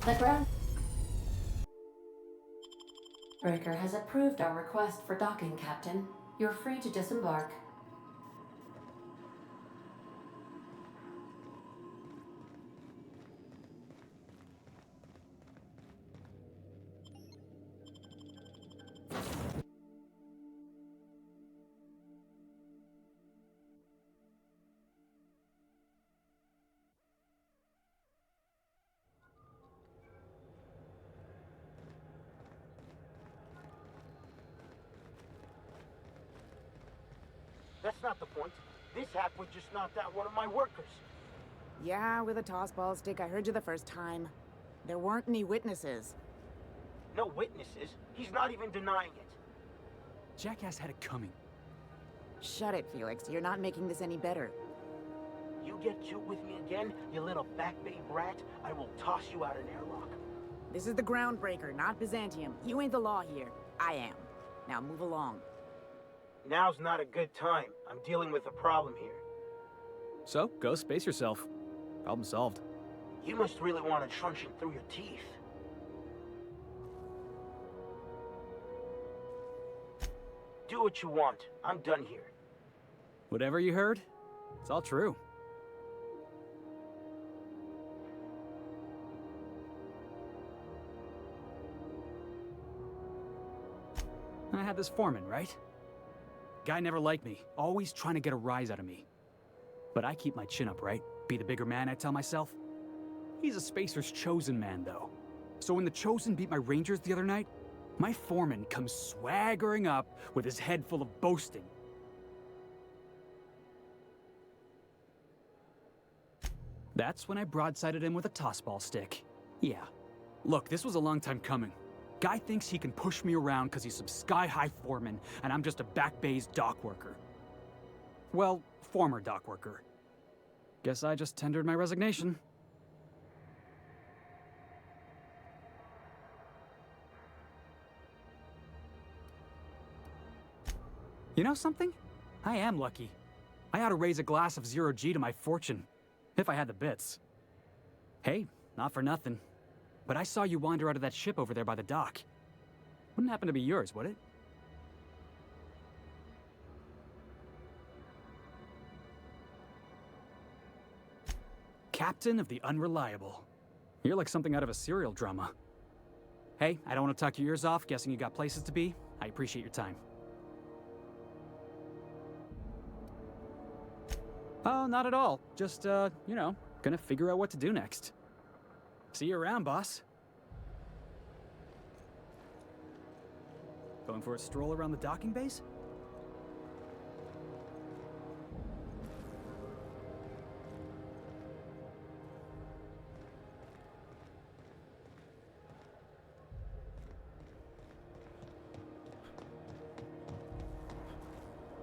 The Groundbreaker has approved our request for docking, Captain. You're free to disembark. That's not the point. This halfwit just knocked out one of my workers. Yeah, with a tossball stick. I heard you the first time. There weren't any witnesses. No witnesses? He's not even denying it. Jackass had it coming. Shut it, Felix. You're not making this any better. You get cute with me again, you little back bay brat, I will toss you out an airlock. This is the Groundbreaker, not Byzantium. You ain't the law here. I am. Now move along. Now's not a good time. I'm dealing with a problem here. So, go space yourself. Problem solved. You must really want it trunching through your teeth. Do what you want. I'm done here. Whatever you heard, it's all true. I had this foreman, right? Guy never liked me, always trying to get a rise out of me. But I keep my chin up, right? Be the bigger man, I tell myself. He's a Spacer's chosen man, though. So when the Chosen beat my Rangers the other night, my foreman comes swaggering up with his head full of boasting. That's when I broadsided him with a tossball stick. Yeah. Look, this was a long time coming. Guy thinks he can push me around because he's some sky-high foreman, and I'm just a back bay's dock worker. Well, former dock worker. Guess I just tendered my resignation. You know something? I am lucky. I ought to raise a glass of 0G to my fortune, if I had the bits. Hey, not for nothing, but I saw you wander out of that ship over there by the dock. Wouldn't happen to be yours, would it? Captain of the Unreliable. You're like something out of a serial drama. Hey, I don't want to talk your ears off, guessing you got places to be. I appreciate your time. Oh, not at all. Just, you know, gonna figure out what to do next. See you around, boss. Going for a stroll around the docking base?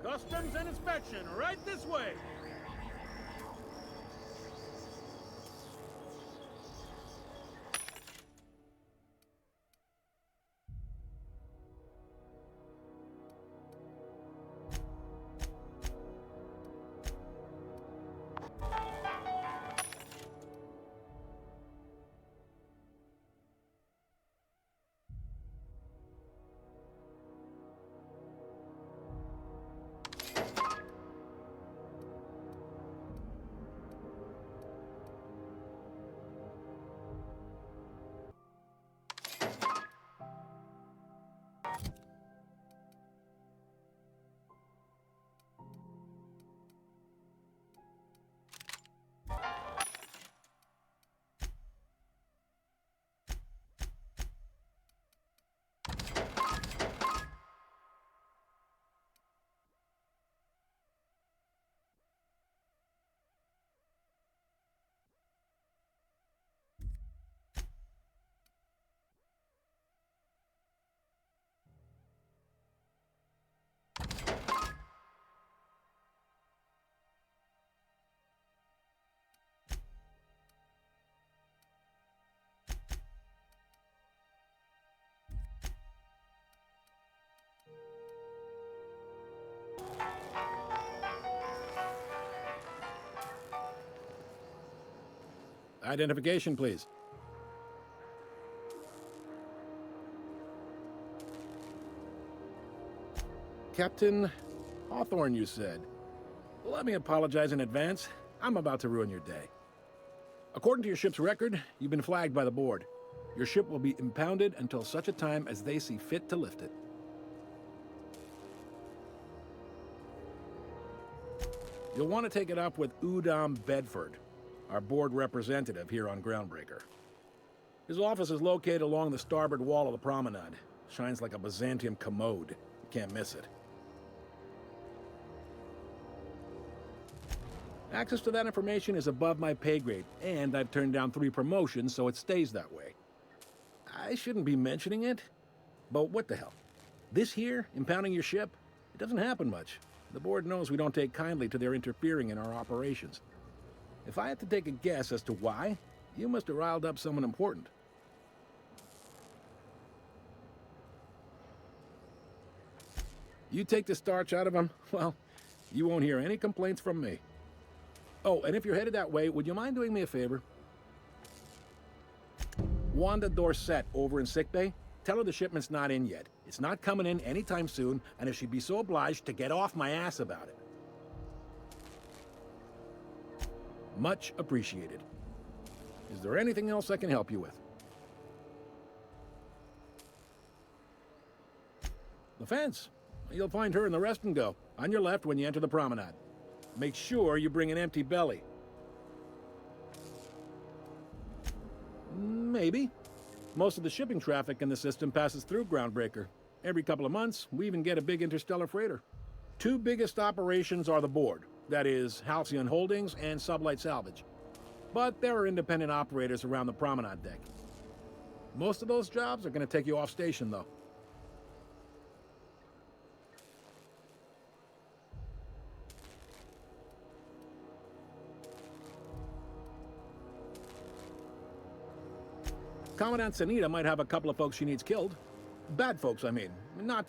Customs and inspection, right this way. Identification, please. Captain Hawthorne, you said. Let me apologize in advance. I'm about to ruin your day. According to your ship's record, you've been flagged by the board. Your ship will be impounded until such a time as they see fit to lift it. You'll want to take it up with Udom Bedford, our board representative here on Groundbreaker. His office is located along the starboard wall of the promenade. Shines like a Byzantium commode. You can't miss it. Access to that information is above my pay grade, and I've turned down 3 promotions, so it stays that way. I shouldn't be mentioning it, but what the hell? This here, impounding your ship, it doesn't happen much. The board knows we don't take kindly to their interfering in our operations. If I had to take a guess as to why, you must have riled up someone important. You take the starch out of them, well, you won't hear any complaints from me. Oh, and if you're headed that way, would you mind doing me a favor? Wanda Dorset over in sickbay, tell her the shipment's not in yet. It's not coming in anytime soon, and if she'd be so obliged to get off my ass about it. Much appreciated. Is there anything else I can help you with? The fence. You'll find her in the rest and go, on your left when you enter the promenade. Make sure you bring an empty belly. Maybe. Most of the shipping traffic in the system passes through Groundbreaker. Every couple of months, we even get a big interstellar freighter. 2 biggest operations are the board, that is, Halcyon Holdings and Sublight Salvage. But there are independent operators around the promenade deck. Most of those jobs are going to take you off station, though. Commandant Sanita might have a couple of folks she needs killed. Bad folks, I mean. Not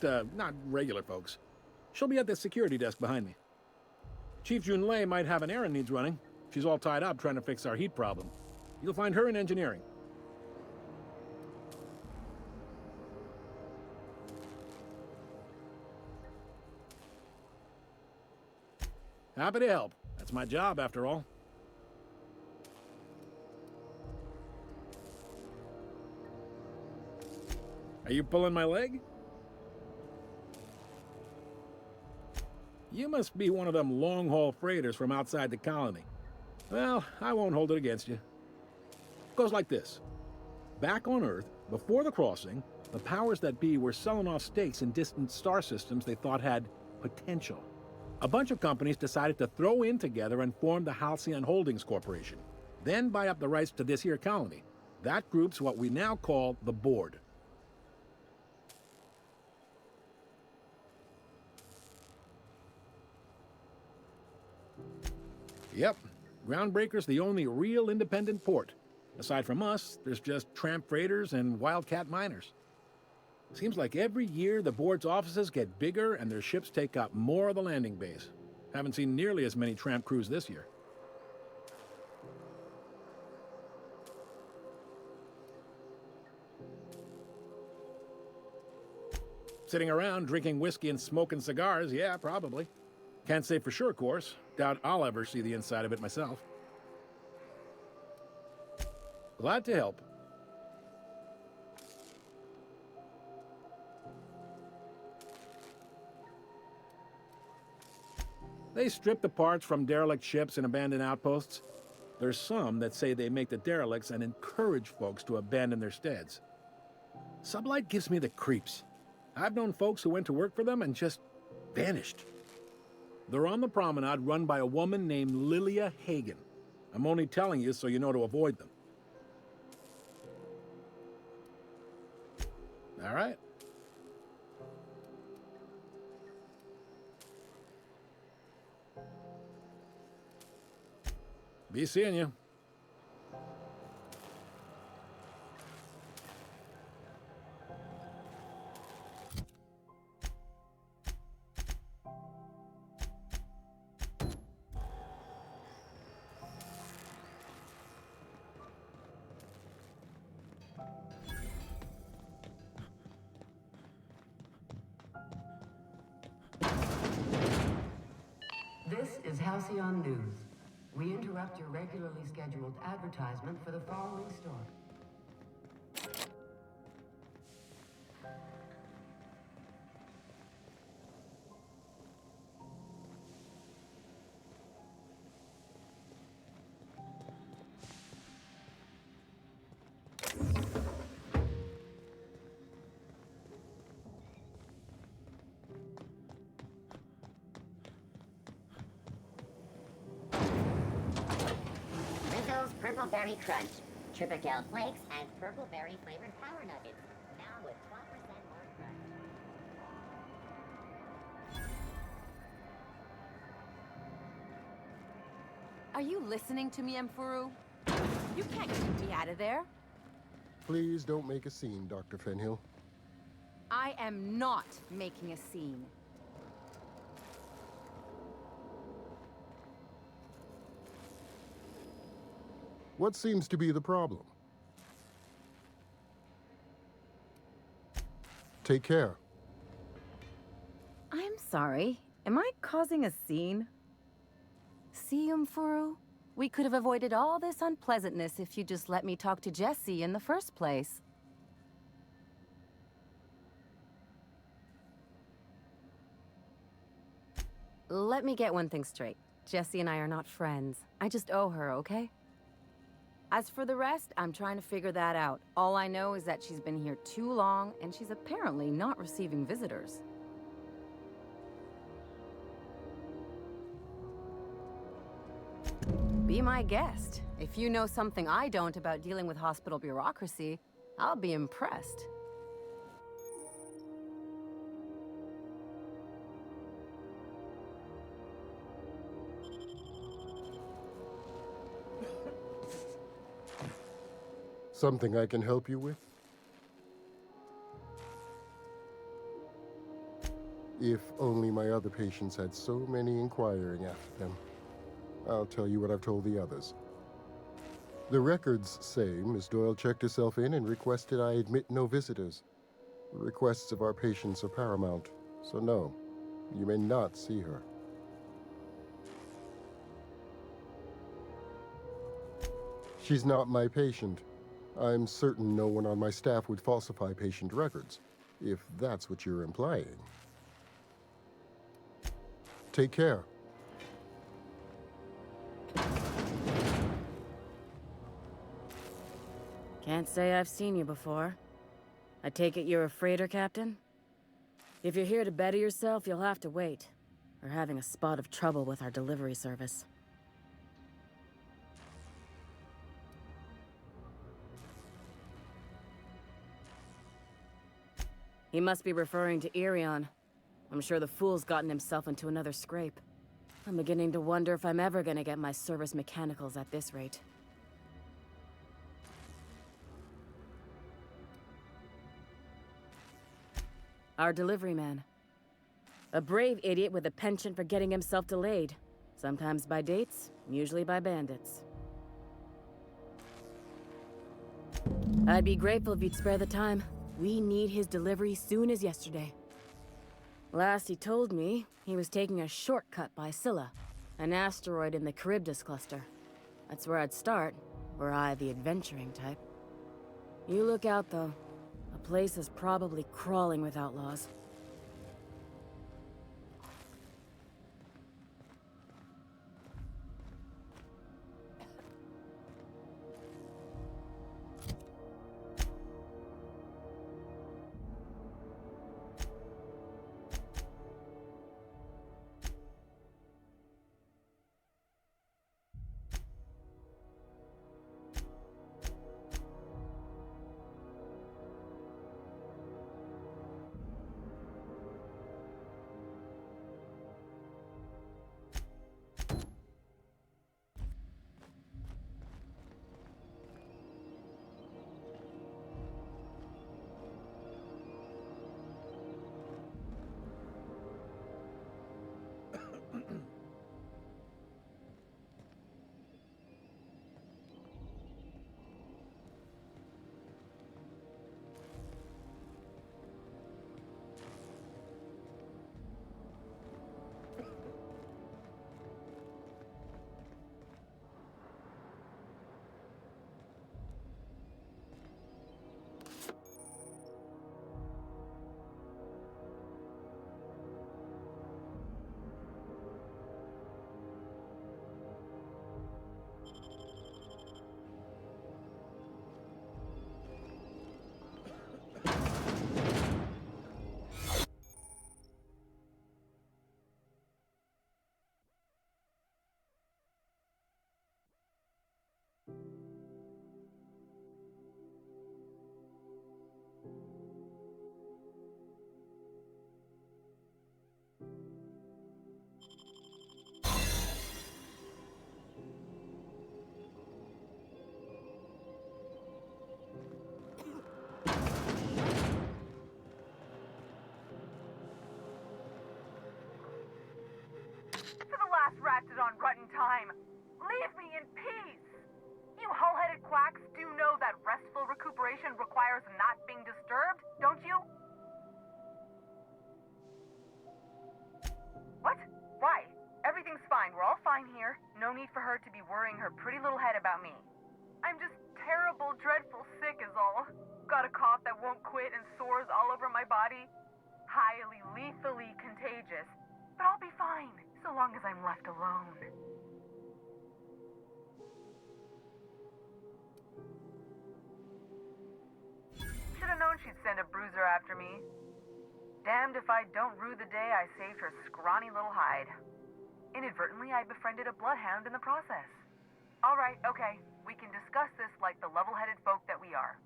regular folks. She'll be at the security desk behind me. Chief Junlei might have an errand needs running. She's all tied up trying to fix our heat problem. You'll find her in engineering. Happy to help. That's my job, after all. Are you pulling my leg? You must be one of them long-haul freighters from outside the colony. Well, I won't hold it against you. It goes like this. Back on Earth, before the crossing, the powers that be were selling off stakes in distant star systems they thought had potential. A bunch of companies decided to throw in together and form the Halcyon Holdings Corporation, then buy up the rights to this here colony. That group's what we now call the Board. Yep, Groundbreaker's the only real independent port. Aside from us, there's just tramp freighters and wildcat miners. Seems like every year the board's offices get bigger and their ships take up more of the landing base. Haven't seen nearly as many tramp crews this year. Sitting around drinking whiskey and smoking cigars, yeah, probably. Can't say for sure, of course. Doubt I'll ever see the inside of it myself. Glad to help. They strip the parts from derelict ships and abandoned outposts. There's some that say they make the derelicts and encourage folks to abandon their steads. Sublight gives me the creeps. I've known folks who went to work for them and just vanished. They're on the promenade run by a woman named Lilia Hagen. I'm only telling you so you know to avoid them. All right. Be seeing you. This is Halcyon News. We interrupt your regularly scheduled advertisement for the following story. Rizzo's Purple Berry Crunch, Triple Gel Flakes, and Purple Berry flavored Power Nuggets. Now with 12% more crunch. Are you listening to me, Mfuru? You can't keep me out of there. Please don't make a scene, Dr. Fenhill. I am not making a scene. What seems to be the problem? Take care. I'm sorry. Am I causing a scene? See, Mfuru? We could have avoided all this unpleasantness if you just let me talk to Jesse in the first place. Let me get one thing straight. Jesse and I are not friends. I just owe her, okay? As for the rest, I'm trying to figure that out. All I know is that she's been here too long, and she's apparently not receiving visitors. Be my guest. If you know something I don't about dealing with hospital bureaucracy, I'll be impressed. Something I can help you with? If only my other patients had so many inquiring after them. I'll tell you what I've told the others. The records say Miss Doyle checked herself in and requested I admit no visitors. The requests of our patients are paramount, so no, you may not see her. She's not my patient. I'm certain no one on my staff would falsify patient records, if that's what you're implying. Take care. Can't say I've seen you before. I take it you're a freighter captain? If you're here to better yourself, you'll have to wait. We're having a spot of trouble with our delivery service. He must be referring to Irion. I'm sure the fool's gotten himself into another scrape. I'm beginning to wonder if I'm ever gonna get my service mechanicals at this rate. Our delivery man. A brave idiot with a penchant for getting himself delayed. Sometimes by dates, usually by bandits. I'd be grateful if you'd spare the time. We need his delivery soon as yesterday. Last he told me, he was taking a shortcut by Scylla, an asteroid in the Charybdis cluster. That's where I'd start, were I the adventuring type. You look out, though. The place is probably crawling with outlaws. ass-ratted on rotten time. Leave me in peace! You hull-headed quacks do know that restful recuperation requires not being disturbed, don't you? What? Why? Everything's fine. We're all fine here. No need for her to be worrying her pretty little head about me. I'm just terrible, dreadful sick is all. Got a cough that won't quit and sores all over my body. Highly, lethally contagious. But I'll be fine, so long as I'm left alone. Should've known she'd send a bruiser after me. Damned if I don't rue the day I saved her scrawny little hide. Inadvertently, I befriended a bloodhound in the process. Alright, okay. We can discuss this like the level-headed folk that we are.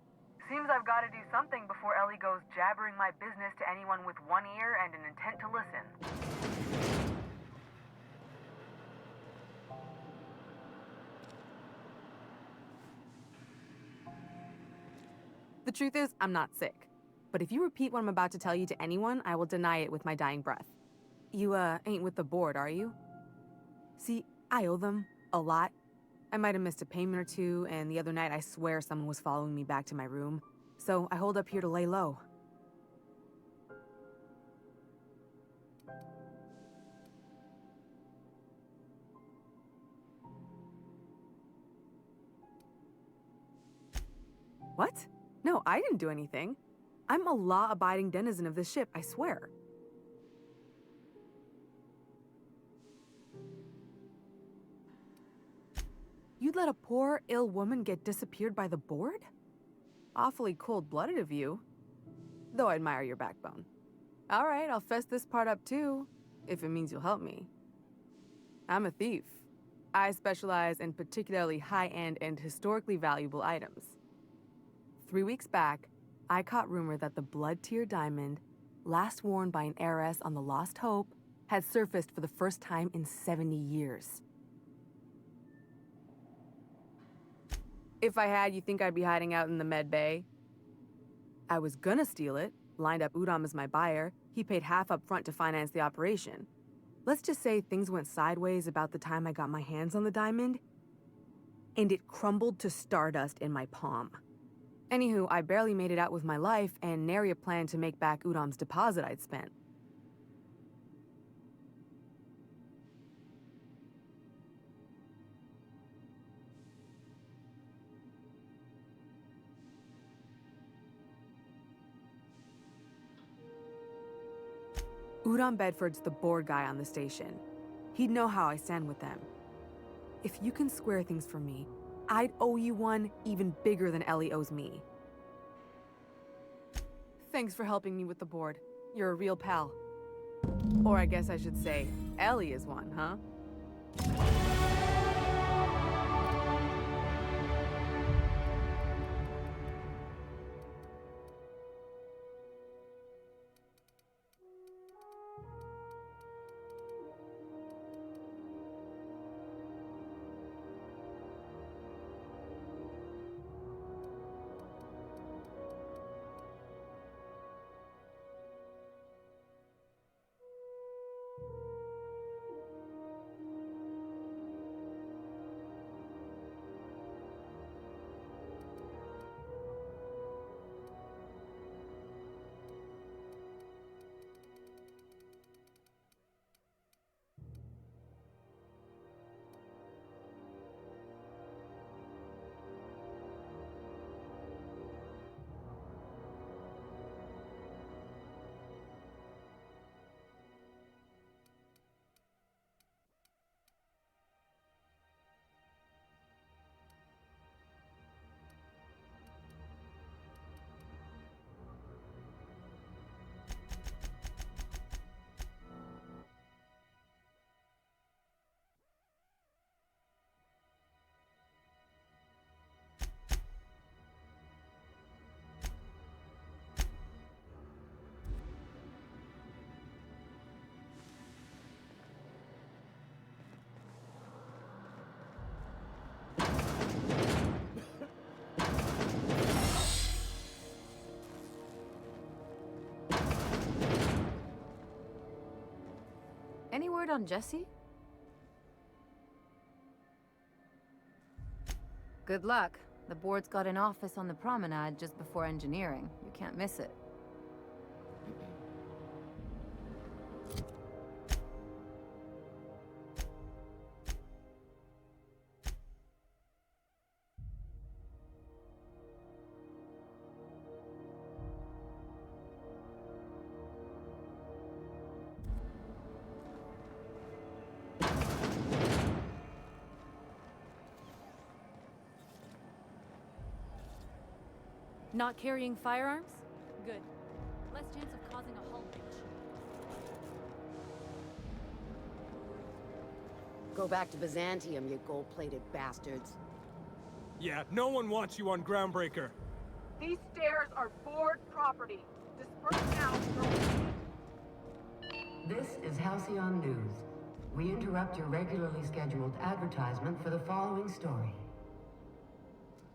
Seems I've got to do something before Ellie goes jabbering my business to anyone with one ear and an intent to listen. The truth is, I'm not sick. But if you repeat what I'm about to tell you to anyone, I will deny it with my dying breath. You, ain't with the board, are you? See, I owe them a lot. I might have missed a payment or two, and the other night I swear someone was following me back to my room. So I hold up here to lay low. What? No, I didn't do anything. I'm a law-abiding denizen of this ship, I swear. You'd let a poor, ill woman get disappeared by the board? Awfully cold-blooded of you. Though I admire your backbone. All right, I'll fess this part up too, if it means you'll help me. I'm a thief. I specialize in particularly high-end and historically valuable items. 3 weeks back, I caught rumor that the blood-tier diamond, last worn by an heiress on the Lost Hope, had surfaced for the first time in 70 years. If I had, you think I'd be hiding out in the med bay? I was gonna steal it, lined up Udom as my buyer. He paid half up front to finance the operation. Let's just say things went sideways about the time I got my hands on the diamond, and it crumbled to stardust in my palm. Anywho, I barely made it out with my life, and nary a plan to make back Udom's deposit I'd spent. Udom Bedford's the board guy on the station. He'd know how I stand with them. If you can square things for me, I'd owe you one even bigger than Ellie owes me. Thanks for helping me with the board. You're a real pal. Or I guess I should say, Ellie is one, huh? Any word on Jesse? Good luck. The board's got an office on the promenade just before engineering. You can't miss it. Not carrying firearms? Good. Less chance of causing a hull breach. Go back to Byzantium, you gold-plated bastards. Yeah, no one wants you on Groundbreaker. These stairs are board property. Disperse now. This is Halcyon News. We interrupt your regularly scheduled advertisement for the following story.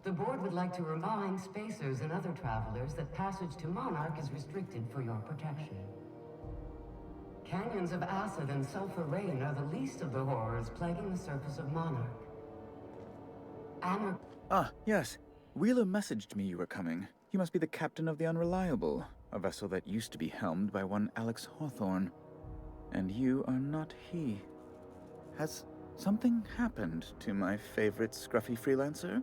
The board would like to remind spacers and other travelers that passage to Monarch is restricted for your protection. Canyons of acid and sulfur rain are the least of the horrors plaguing the surface of Monarch. Ah, yes. Wheeler messaged me you were coming. You must be the captain of the Unreliable, a vessel that used to be helmed by one Alex Hawthorne. And you are not he. Has something happened to my favorite scruffy freelancer?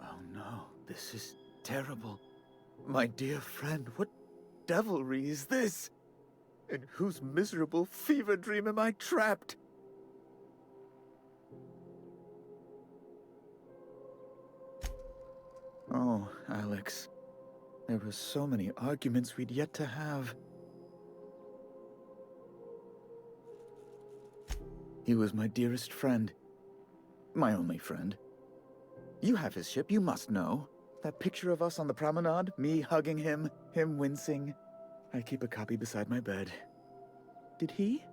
Oh no, this is terrible. My dear friend, what devilry is this? In whose miserable fever dream am I trapped? Oh, Alex. There were so many arguments we'd yet to have. He was my dearest friend. My only friend. You have his ship, you must know. That picture of us on the promenade, me hugging him, him wincing. I keep a copy beside my bed. Did he?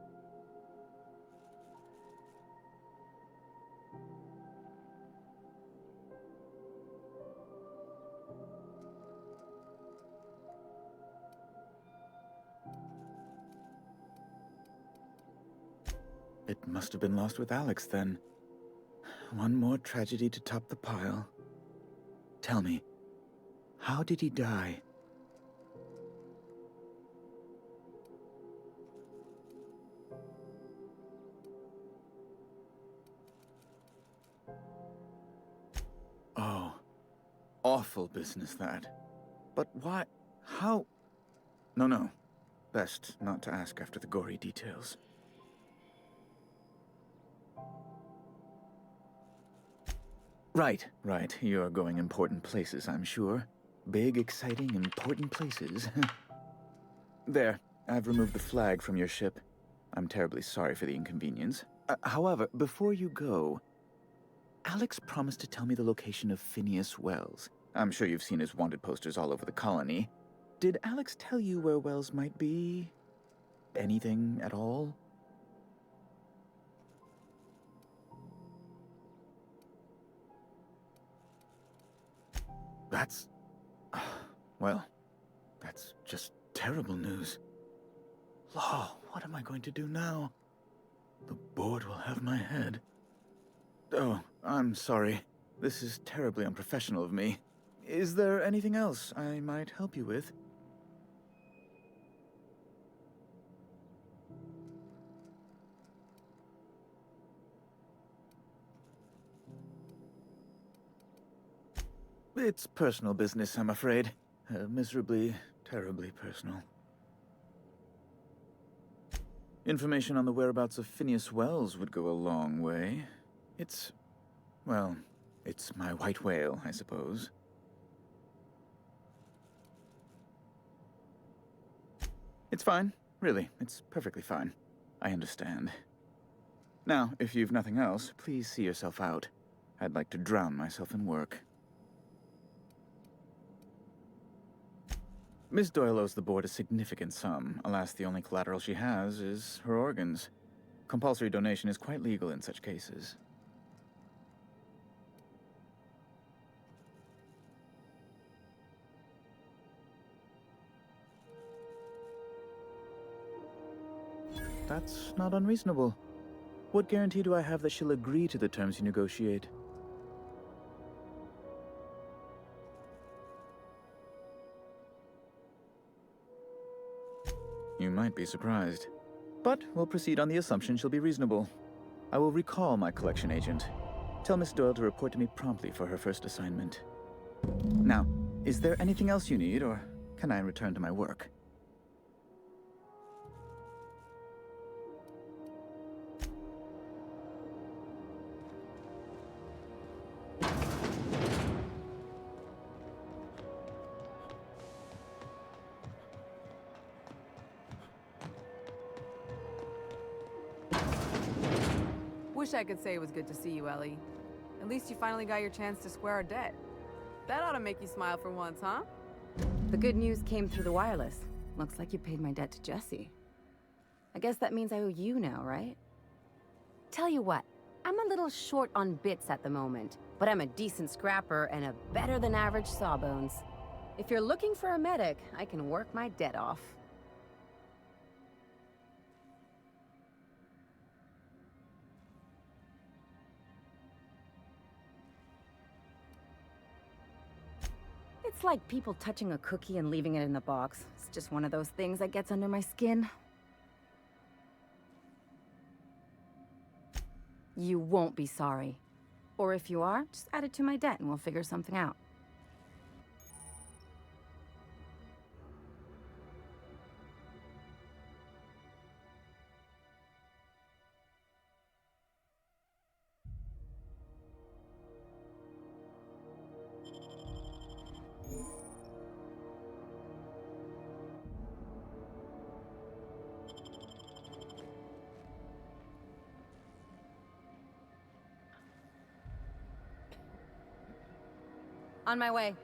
It must have been lost with Alex, then. One more tragedy to top the pile. Tell me, how did he die? Oh, awful business, that. But why? How? No. Best not to ask after the gory details. Right. You're going important places, I'm sure. Big, exciting, important places. There, I've removed the flag from your ship. I'm terribly sorry for the inconvenience. However, before you go, Alex promised to tell me the location of Phineas Wells. I'm sure you've seen his wanted posters all over the colony. Did Alex tell you where Wells might be? Anything at all? That's... well, that's just terrible news. Law, what am I going to do now? The board will have my head. Oh, I'm sorry. This is terribly unprofessional of me. Is there anything else I might help you with? It's personal business, I'm afraid. Miserably, terribly personal. Information on the whereabouts of Phineas Wells would go a long way. It's my white whale, I suppose. It's fine. Really, it's perfectly fine. I understand. Now, if you've nothing else, please see yourself out. I'd like to drown myself in work. Miss Doyle owes the board a significant sum. Alas, the only collateral she has is her organs. Compulsory donation is quite legal in such cases. That's not unreasonable. What guarantee do I have that she'll agree to the terms you negotiate? You might be surprised. But we'll proceed on the assumption she'll be reasonable. I will recall my collection agent. Tell Miss Doyle to report to me promptly for her first assignment. Now, is there anything else you need, or can I return to my work? Wish I could say it was good to see you, Ellie. At least you finally got your chance to square our debt. That ought to make you smile for once, huh? The good news came through the wireless. Looks like you paid my debt to Jesse. I guess that means I owe you now, right? Tell you what, I'm a little short on bits at the moment, but I'm a decent scrapper and a better-than-average sawbones. If you're looking for a medic, I can work my debt off. It's like people touching a cookie and leaving it in the box. It's just one of those things that gets under my skin. You won't be sorry. Or if you are, just add it to my debt and we'll figure something out. On my way.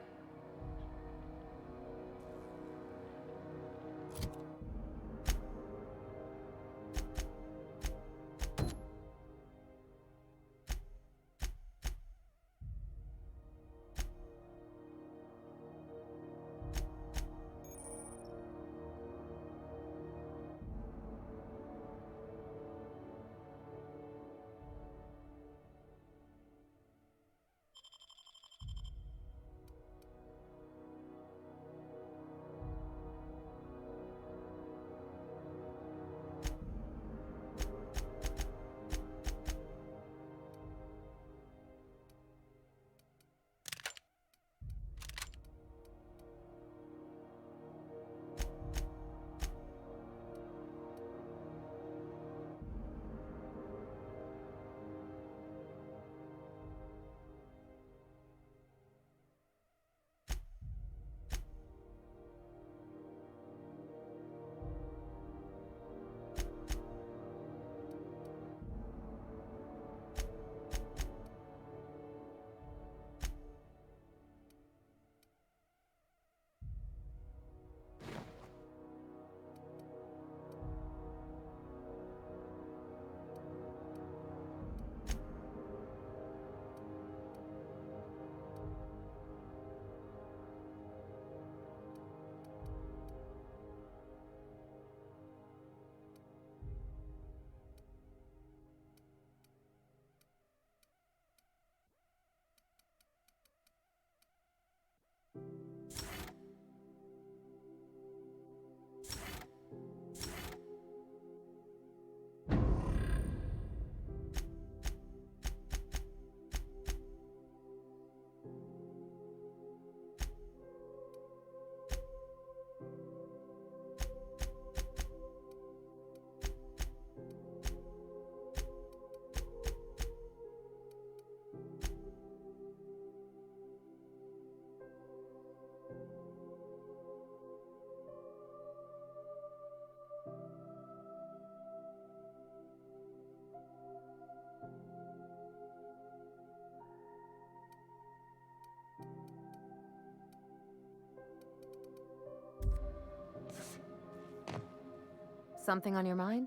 Something on your mind?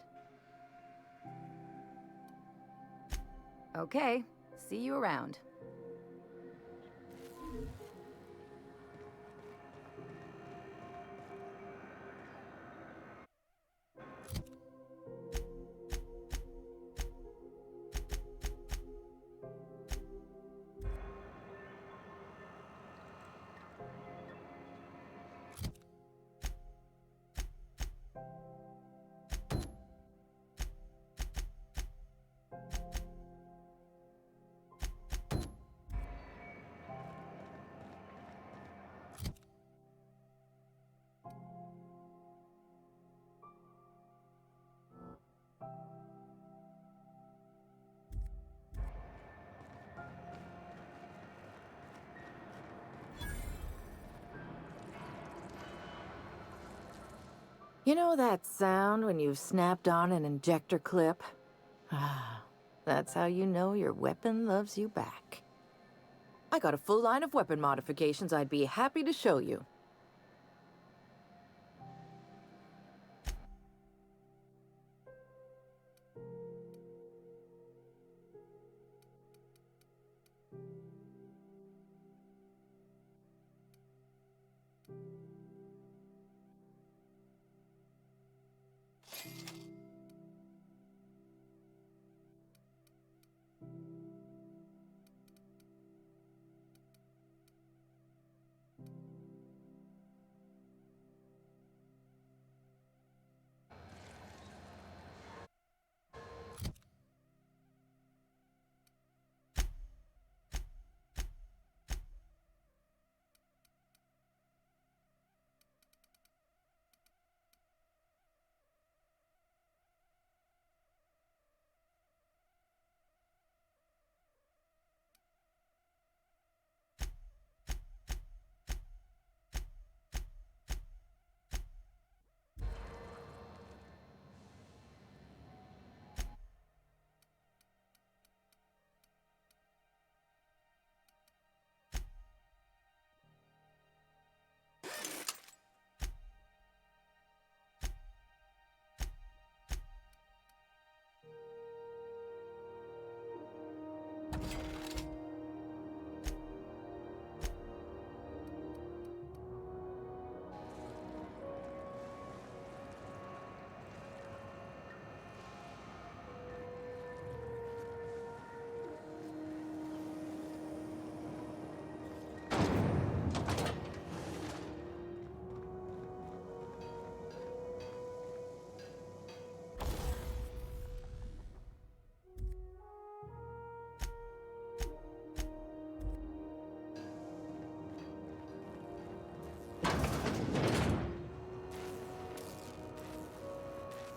Okay, see you around. You know that sound when you've snapped on an injector clip? Ah, that's how you know your weapon loves you back. I got a full line of weapon modifications I'd be happy to show you.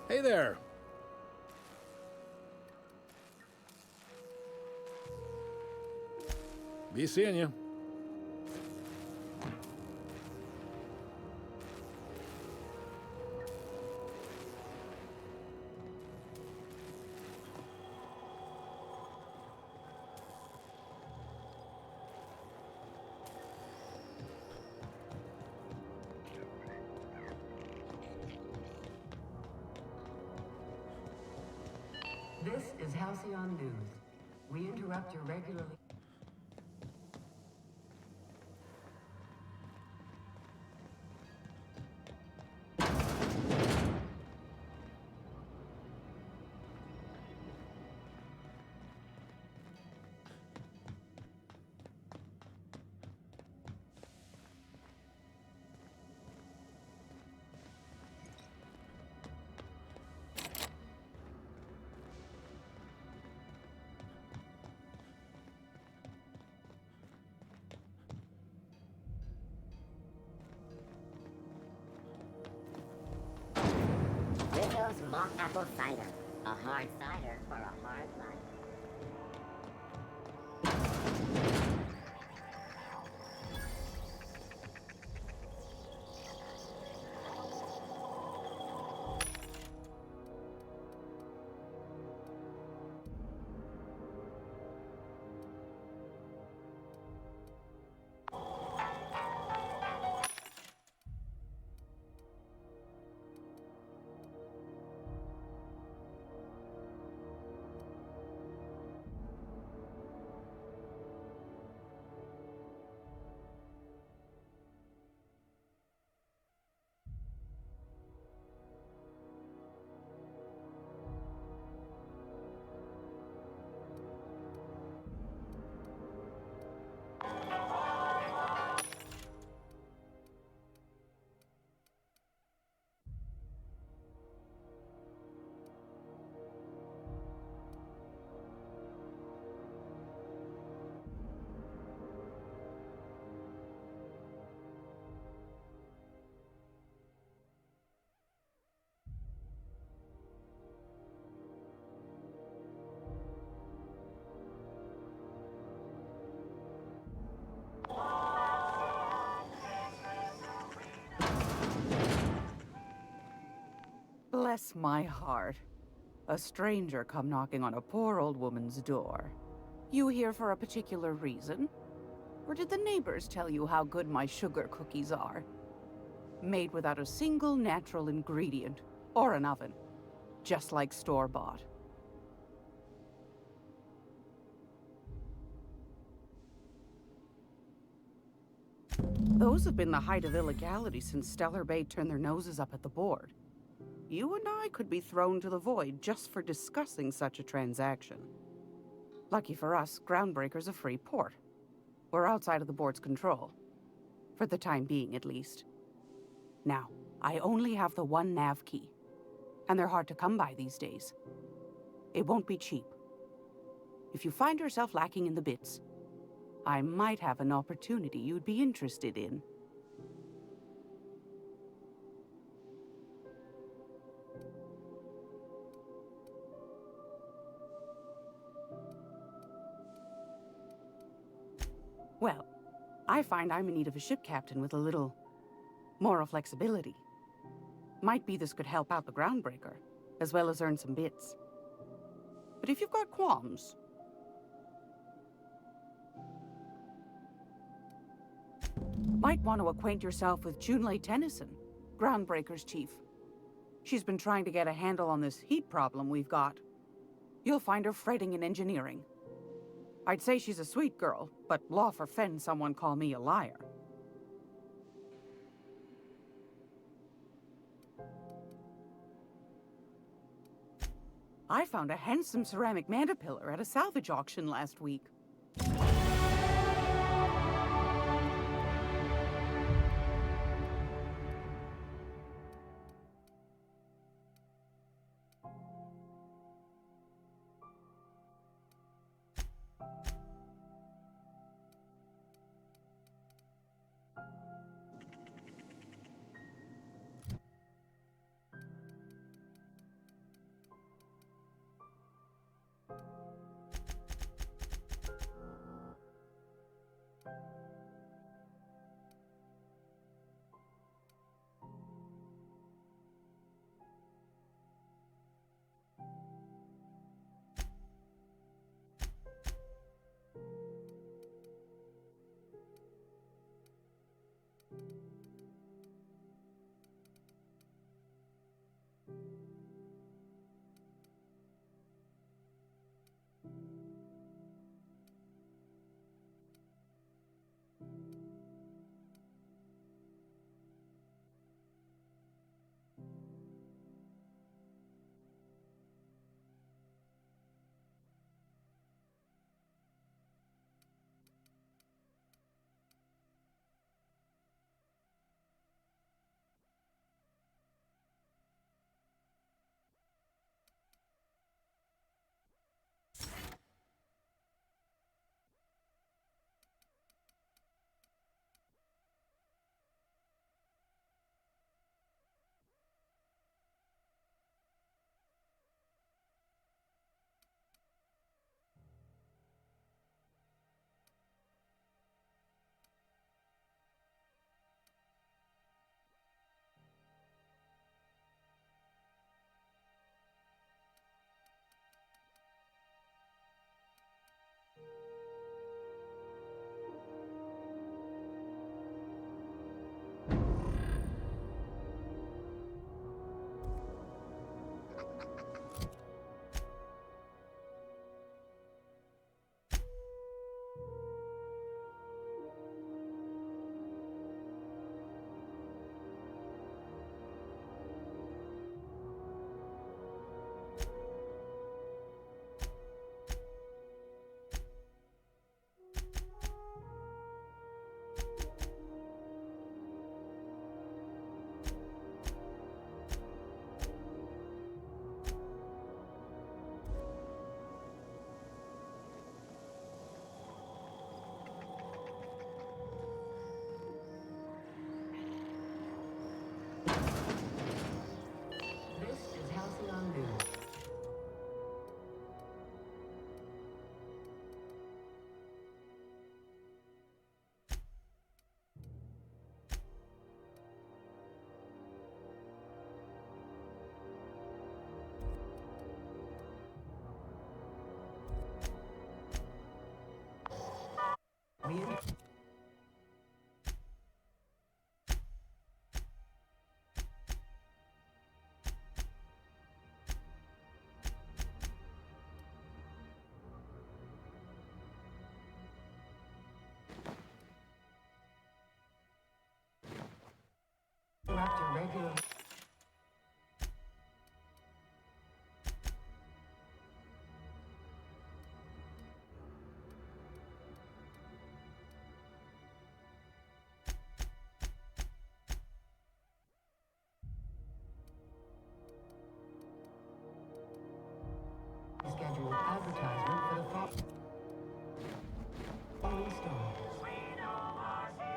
Hey there. Be seeing you. This is Halcyon News. We interrupt your regularly... Windows mock apple cider. A hard cider for a hard life. Bless my heart. A stranger come knocking on a poor old woman's door. You here for a particular reason? Or did the neighbors tell you how good my sugar cookies are? Made without a single natural ingredient, or an oven. Just like store-bought. Those have been the height of illegality since Stellar Bay turned their noses up at the board. You and I could be thrown to the void just for discussing such a transaction. Lucky for us, Groundbreaker's a free port. We're outside of the board's control. For the time being, at least. Now, I only have the one nav key. And they're hard to come by these days. It won't be cheap. If you find yourself lacking in the bits, I might have an opportunity you'd be interested in. Well, I find I'm in need of a ship captain with a little moral flexibility. Might be this could help out the Groundbreaker, as well as earn some bits. But if you've got qualms... Might want to acquaint yourself with Junlei Tennyson, Groundbreaker's chief. She's been trying to get a handle on this heat problem we've got. You'll find her fretting in engineering. I'd say she's a sweet girl, but law forfend someone call me a liar. I found a handsome ceramic mandapillar at a salvage auction last week.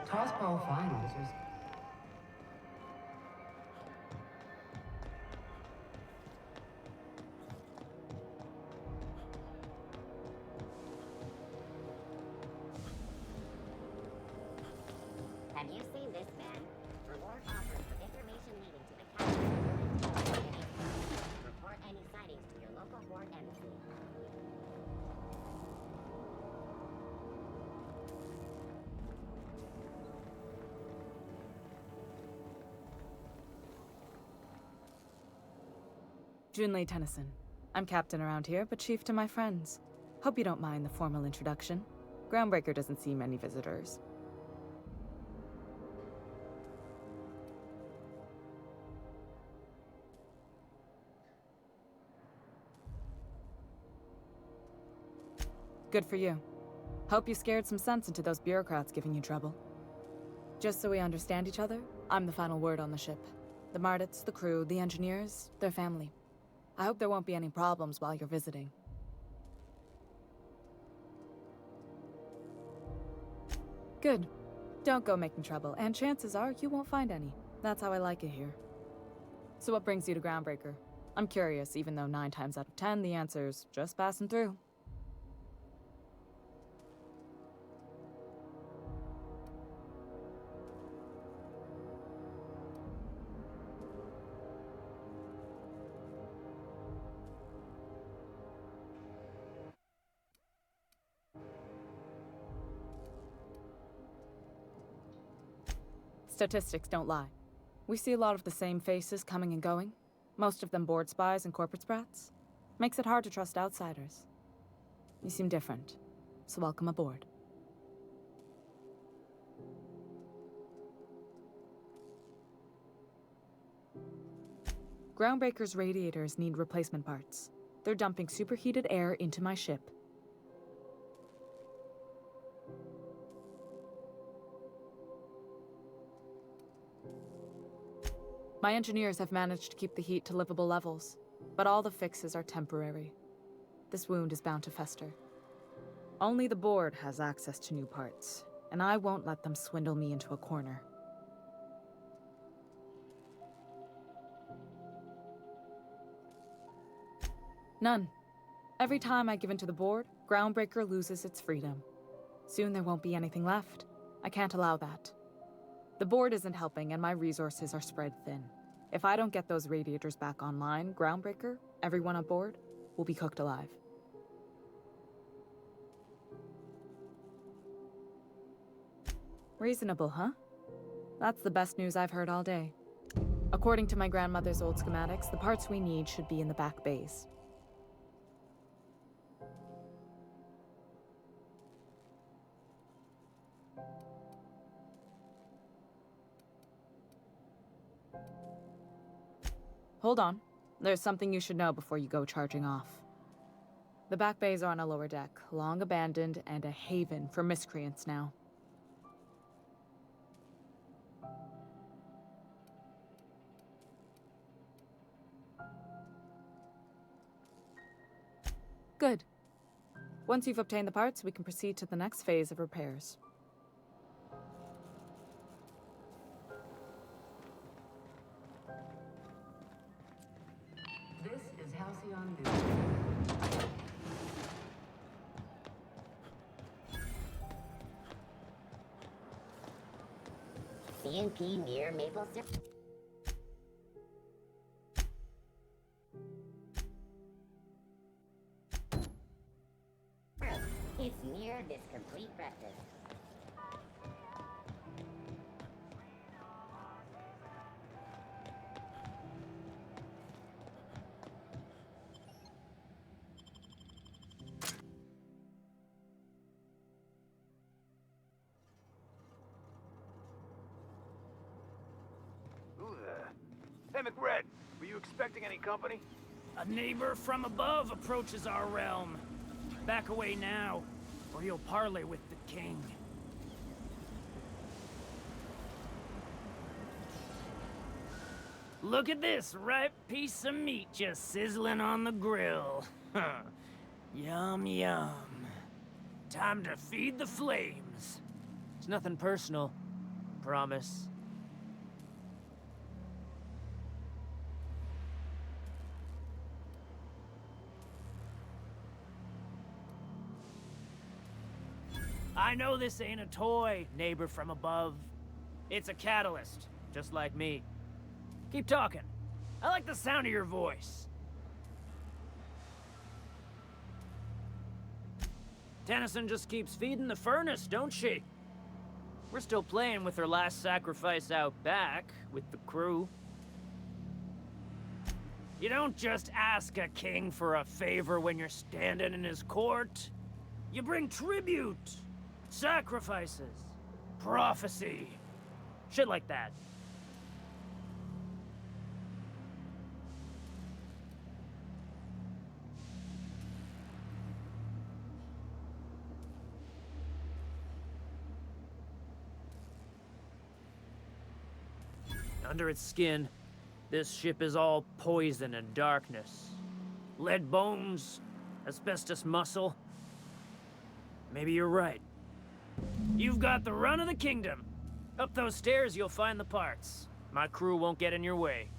Tossball finals are... Have you seen this man? Reward offered for information leading to the CashApp. Report any sightings to your local port embassy. Junlei Tennyson. I'm captain around here, but chief to my friends. Hope you don't mind the formal introduction. Groundbreaker doesn't see many visitors. Good for you. Hope you scared some sense into those bureaucrats giving you trouble. Just so we understand each other, I'm the final word on the ship. The Mardits, the crew, the engineers, their family. I hope there won't be any problems while you're visiting. Good. Don't go making trouble, and chances are you won't find any. That's how I like it here. So what brings you to Groundbreaker? I'm curious, even though 9 times out of 10 the answer's just passing through. Statistics don't lie. We see a lot of the same faces coming and going, most of them board spies and corporate sprats. Makes it hard to trust outsiders. You seem different, so welcome aboard. Groundbreaker's radiators need replacement parts. They're dumping superheated air into my ship. My engineers have managed to keep the heat to livable levels, but all the fixes are temporary. This wound is bound to fester. Only the board has access to new parts, and I won't let them swindle me into a corner. None. Every time I give in to the board, Groundbreaker loses its freedom. Soon there won't be anything left. I can't allow that. The board isn't helping, and my resources are spread thin. If I don't get those radiators back online, Groundbreaker, everyone on board, will be cooked alive. Reasonable, huh? That's the best news I've heard all day. According to my grandmother's old schematics, the parts we need should be in the back bays. Hold on. There's something you should know before you go charging off. The back bays are on a lower deck, long abandoned and a haven for miscreants now. Good. Once you've obtained the parts, we can proceed to the next phase of repairs. This is Halcyon News. CNP near Maple Syrup. It's near this complete breakfast. Who the? Hey, McRed, were you expecting any company? A neighbor from above approaches our realm. Back away now, or you'll parley with the king. Look at this ripe piece of meat just sizzling on the grill. Yum, yum. Time to feed the flames. It's nothing personal, promise. I know this ain't a toy, neighbor from above. It's a catalyst, just like me. Keep talking. I like the sound of your voice. Tennyson just keeps feeding the furnace, don't she? We're still playing with her last sacrifice out back, with the crew. You don't just ask a king for a favor when you're standing in his court. You bring tribute, sacrifices, prophecy, shit like that. Under its skin, this ship is all poison and darkness. Lead bones, asbestos muscle. Maybe you're right. You've got the run of the kingdom. Up those stairs, you'll find the parts. My crew won't get in your way.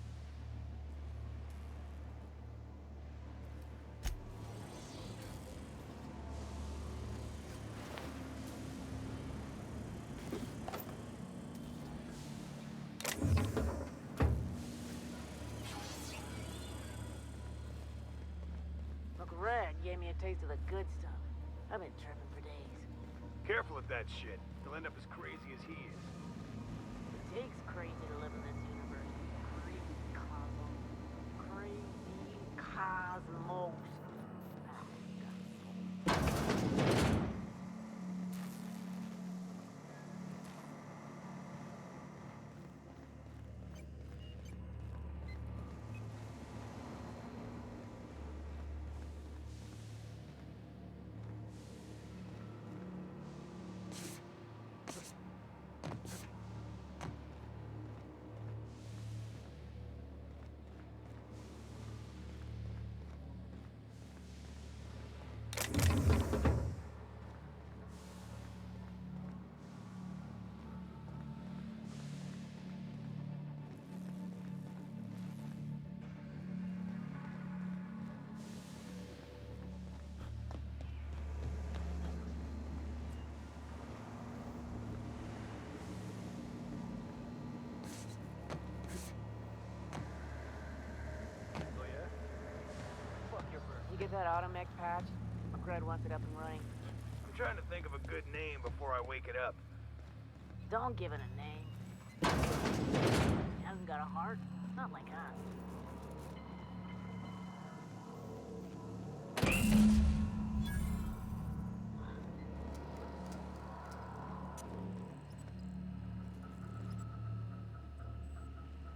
Uncle Red gave me a taste of the good stuff. I've been tripping for days. Careful with that shit. He'll end up as crazy as he is. It takes crazy to live in this universe. Crazy cosmos. You get that automech patch? Greg wants it up and running. I'm trying to think of a good name before I wake it up. Don't give it a name. It hasn't got a heart. Not like us.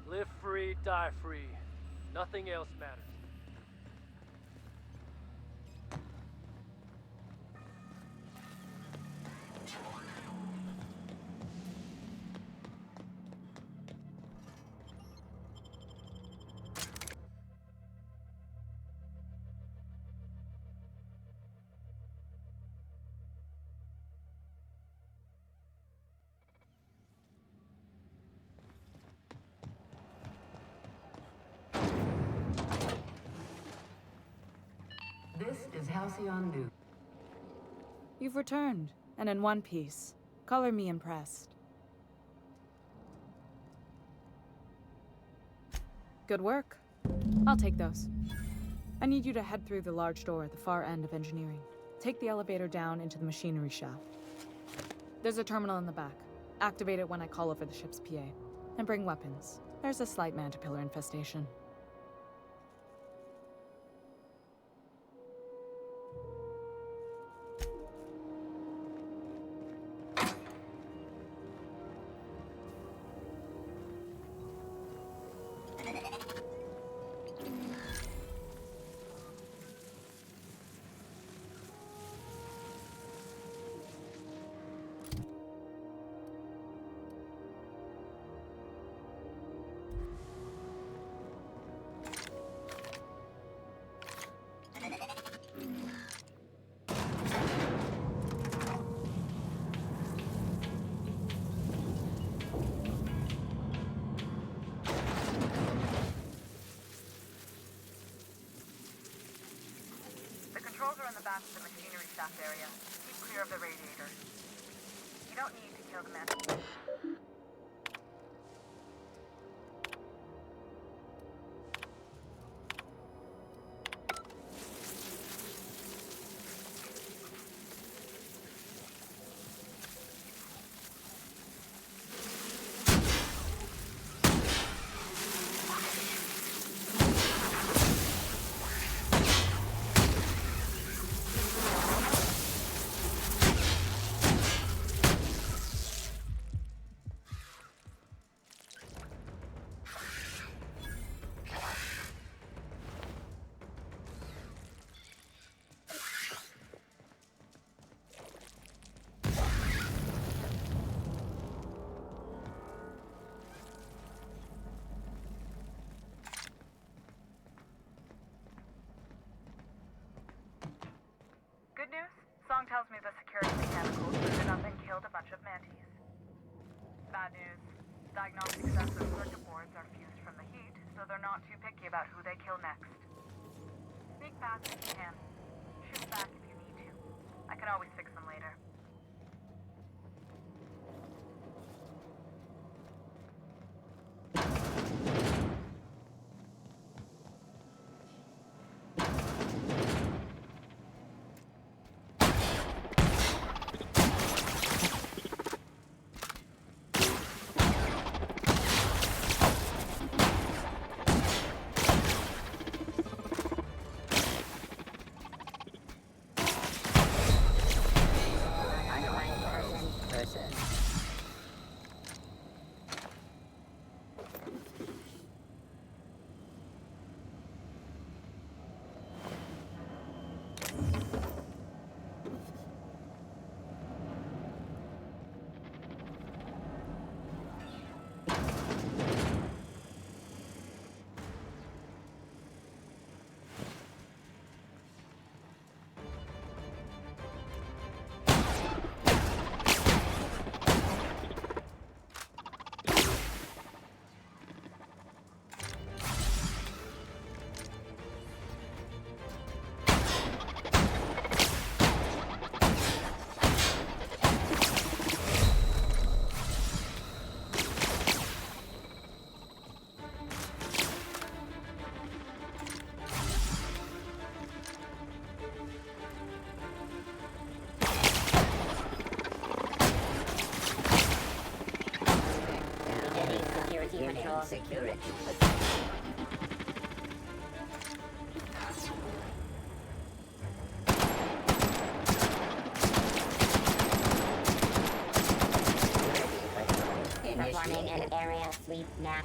Live free, die free. Nothing else matters. This is Halcyon News. You've returned, and in one piece. Color me impressed. Good work. I'll take those. I need you to head through the large door at the far end of engineering. Take the elevator down into the machinery shaft. There's a terminal in the back. Activate it when I call over the ship's PA. And bring weapons. There's a slight mantipillar infestation. Patrols are in the back of the machinery shaft area. Keep clear of the radiators. You don't need to kill the man. Good news? Song tells me the security mechanicals booted up and killed a bunch of mantis. Bad news. Diagnostic sensor circuit boards are fused from the heat, so they're not too picky about who they kill next. Sneak past if you can. Shoot back if you need to. I can always fix them later. Control security. Performing an area sweep now.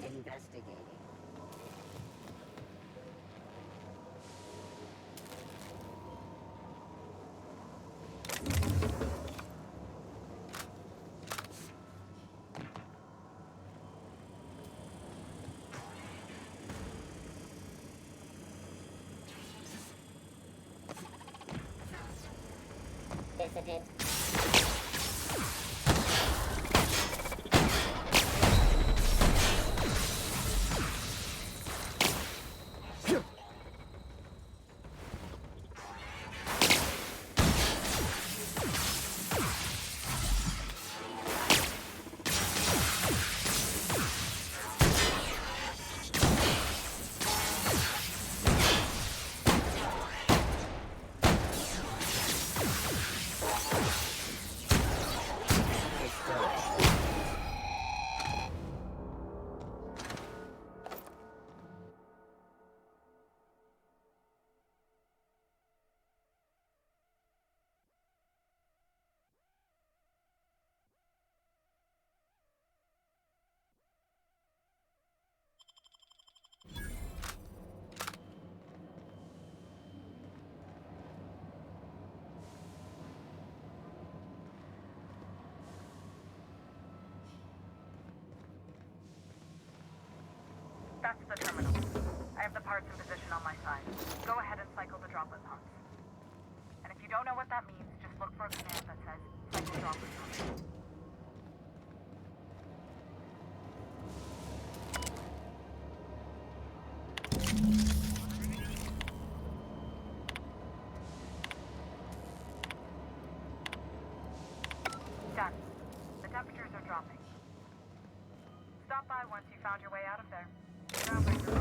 Investigating. Dissident. That's the terminal. I have the parts in position on my side. Go ahead and cycle the droplet pumps. And if you don't know what that means, just look for a command that says cycle droplet pumps. Done. The temperatures are dropping. Stop by once you found your way out of there. Groundbreaker.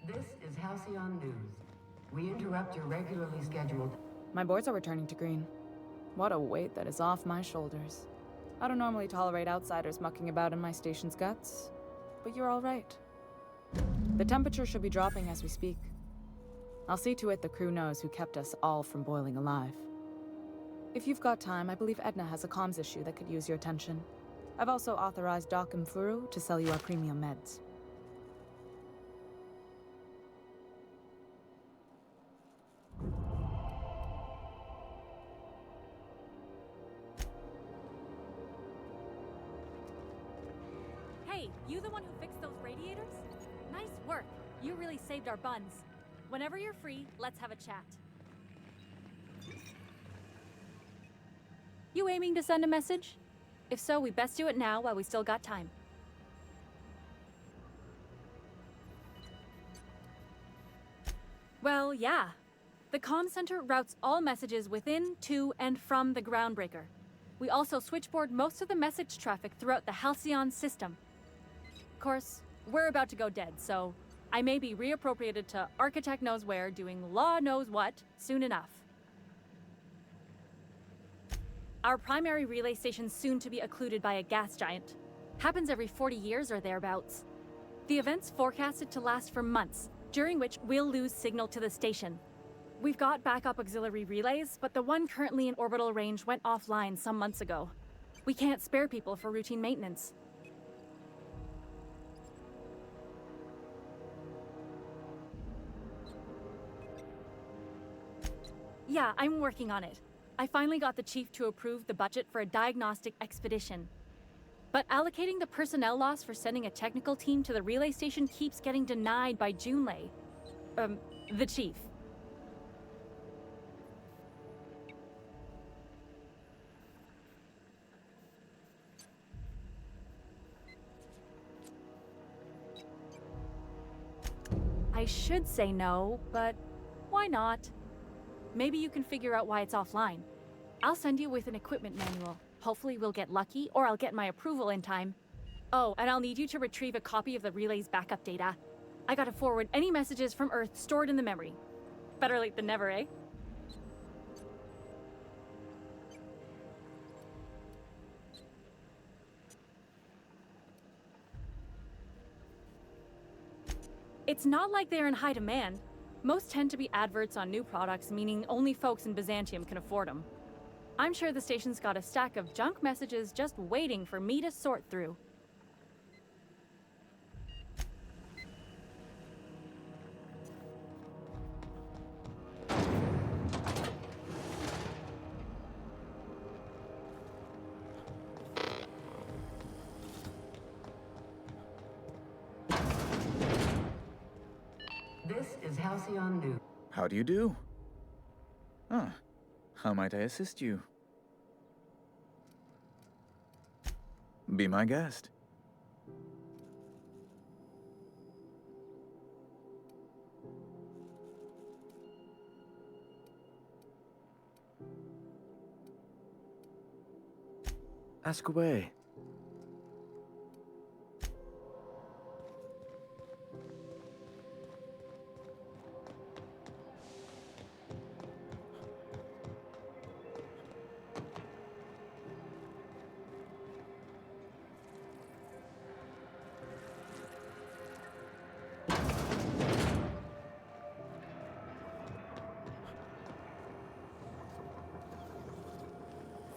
This is Halcyon News. We interrupt your regularly scheduled... My boards are returning to green. What a weight that is off my shoulders. I don't normally tolerate outsiders mucking about in my station's guts, but you're all right. The temperature should be dropping as we speak. I'll see to it the crew knows who kept us all from boiling alive. If you've got time, I believe Edna has a comms issue that could use your attention. I've also authorized Doc and Furu to sell you our premium meds. Hey, you the one who fixed those radiators? Nice work. You really saved our buns. Whenever you're free, let's have a chat. You aiming to send a message? If so, we best do it now while we still got time. Well, yeah. The comm center routes all messages within, to, and from the Groundbreaker. We also switchboard most of the message traffic throughout the Halcyon system. Of course, we're about to go dead, so I may be reappropriated to Architect Knows Where doing Law Knows What soon enough. Our primary relay station's soon to be occluded by a gas giant. Happens every 40 years or thereabouts. The event's forecasted to last for months, during which we'll lose signal to the station. We've got backup auxiliary relays, but the one currently in orbital range went offline some months ago. We can't spare people for routine maintenance. Yeah, I'm working on it. I finally got the chief to approve the budget for a diagnostic expedition. But allocating the personnel loss for sending a technical team to the relay station keeps getting denied by Junlei. The chief. I should say no, but why not? Maybe you can figure out why it's offline. I'll send you with an equipment manual. Hopefully we'll get lucky, or I'll get my approval in time. Oh, and I'll need you to retrieve a copy of the relay's backup data. I gotta forward any messages from Earth stored in the memory. Better late than never, eh? It's not like they're in high demand. Most tend to be adverts on new products, meaning only folks in Byzantium can afford them. I'm sure the station's got a stack of junk messages just waiting for me to sort through. This is Halcyon News. How do you do? Ah, how might I assist you? Be my guest. Ask away.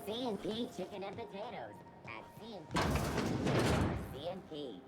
C&P chicken and potatoes at C&P. C&P.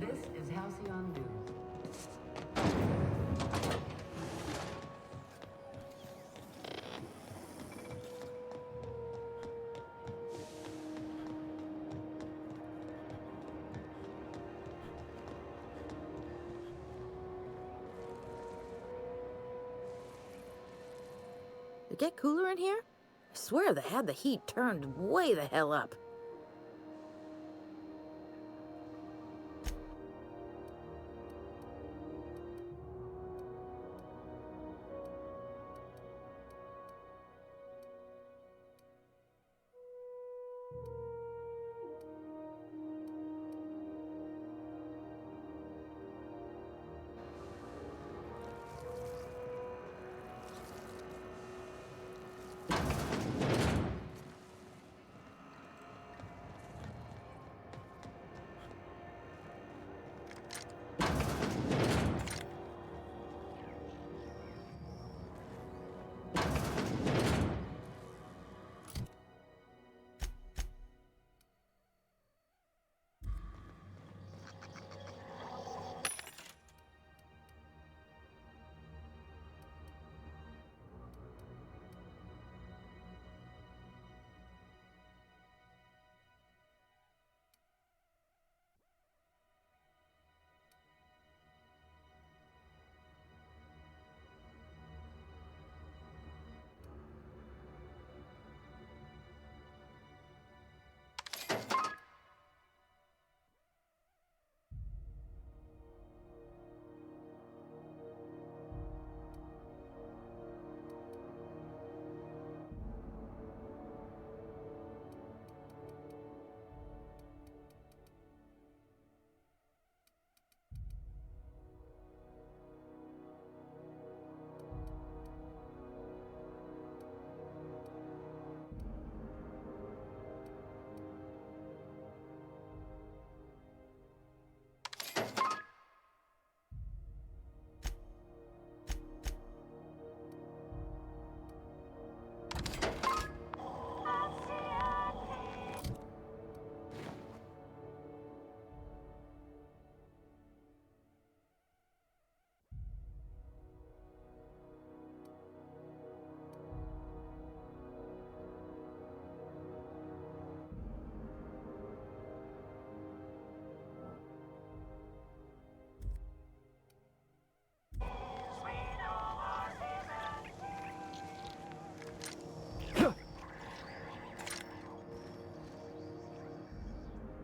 This is Halcyon News. It get cooler in here? I swear they had the heat turned way the hell up.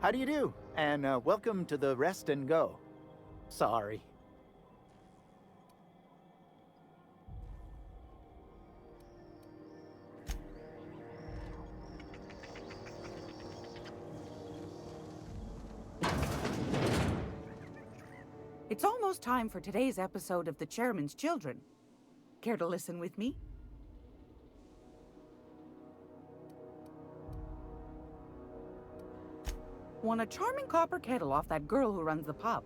How do you do? And welcome to the Rest and Go. Sorry. It's almost time for today's episode of The Chairman's Children. Care to listen with me? Won a charming copper kettle off that girl who runs the pub.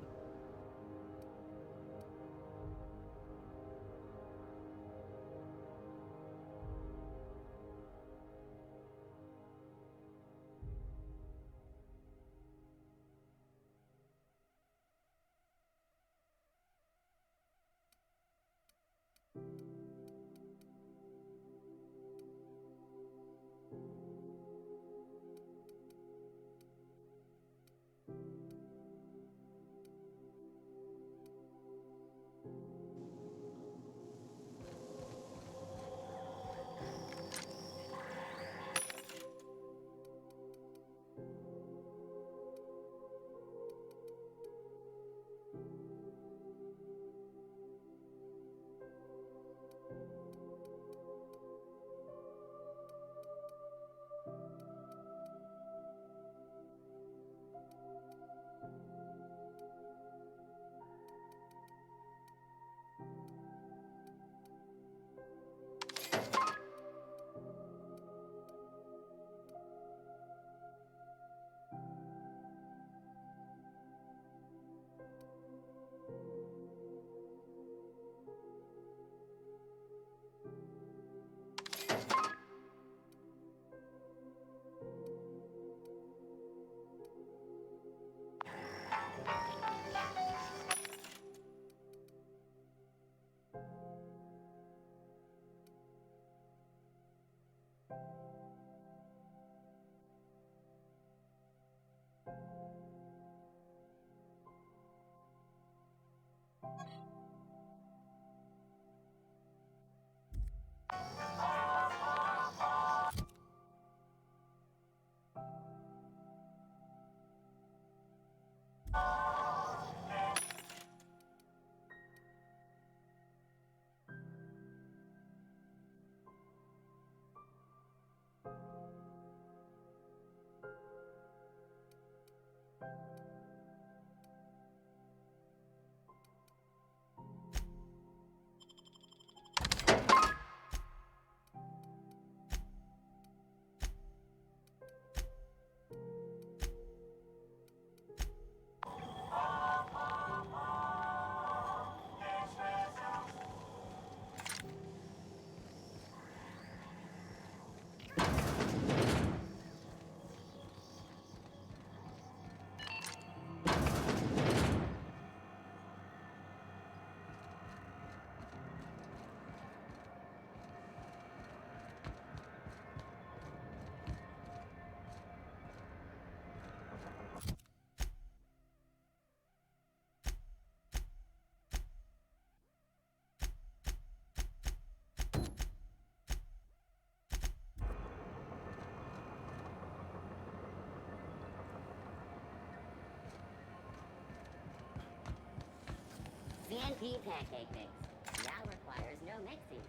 CNP pancake mix. Now requires no mixing.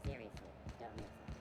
Seriously, don't mix it.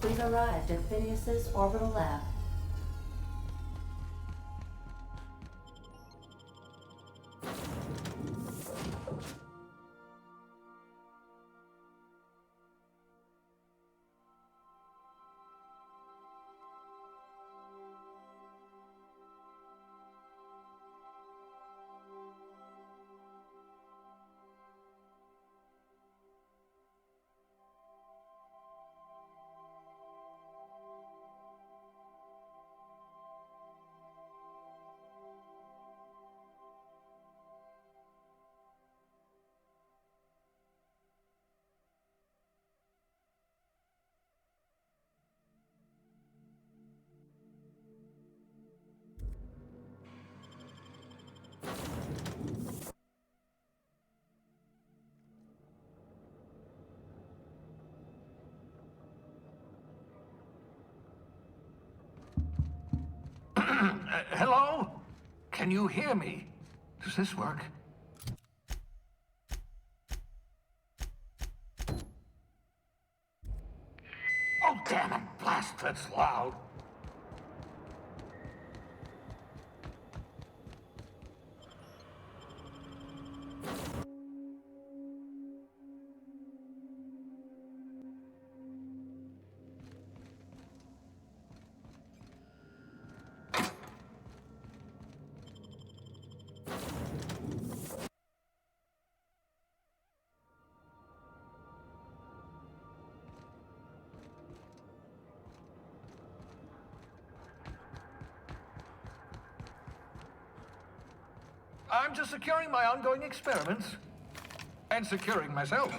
We've arrived at Phineas's orbital lab. Hello? Can you hear me? Does this work? Oh, damn it! Blast, that's loud. I'm just securing my ongoing experiments. And securing myself.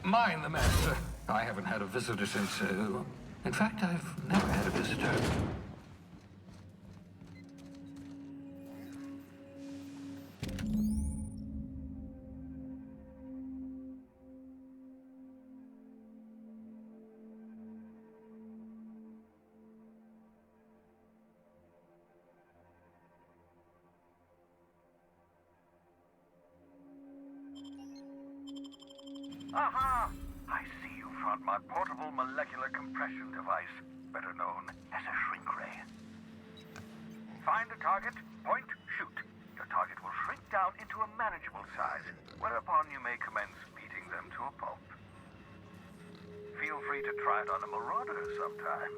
Mind the master. I haven't had a visitor since, in fact, I've never had a visitor. Aha! I see you found my portable molecular compression device, better known as a shrink ray. Find the target, point, shoot. Your target will shrink down into a manageable size, whereupon you may commence beating them to a pulp. Feel free to try it on a marauder sometime.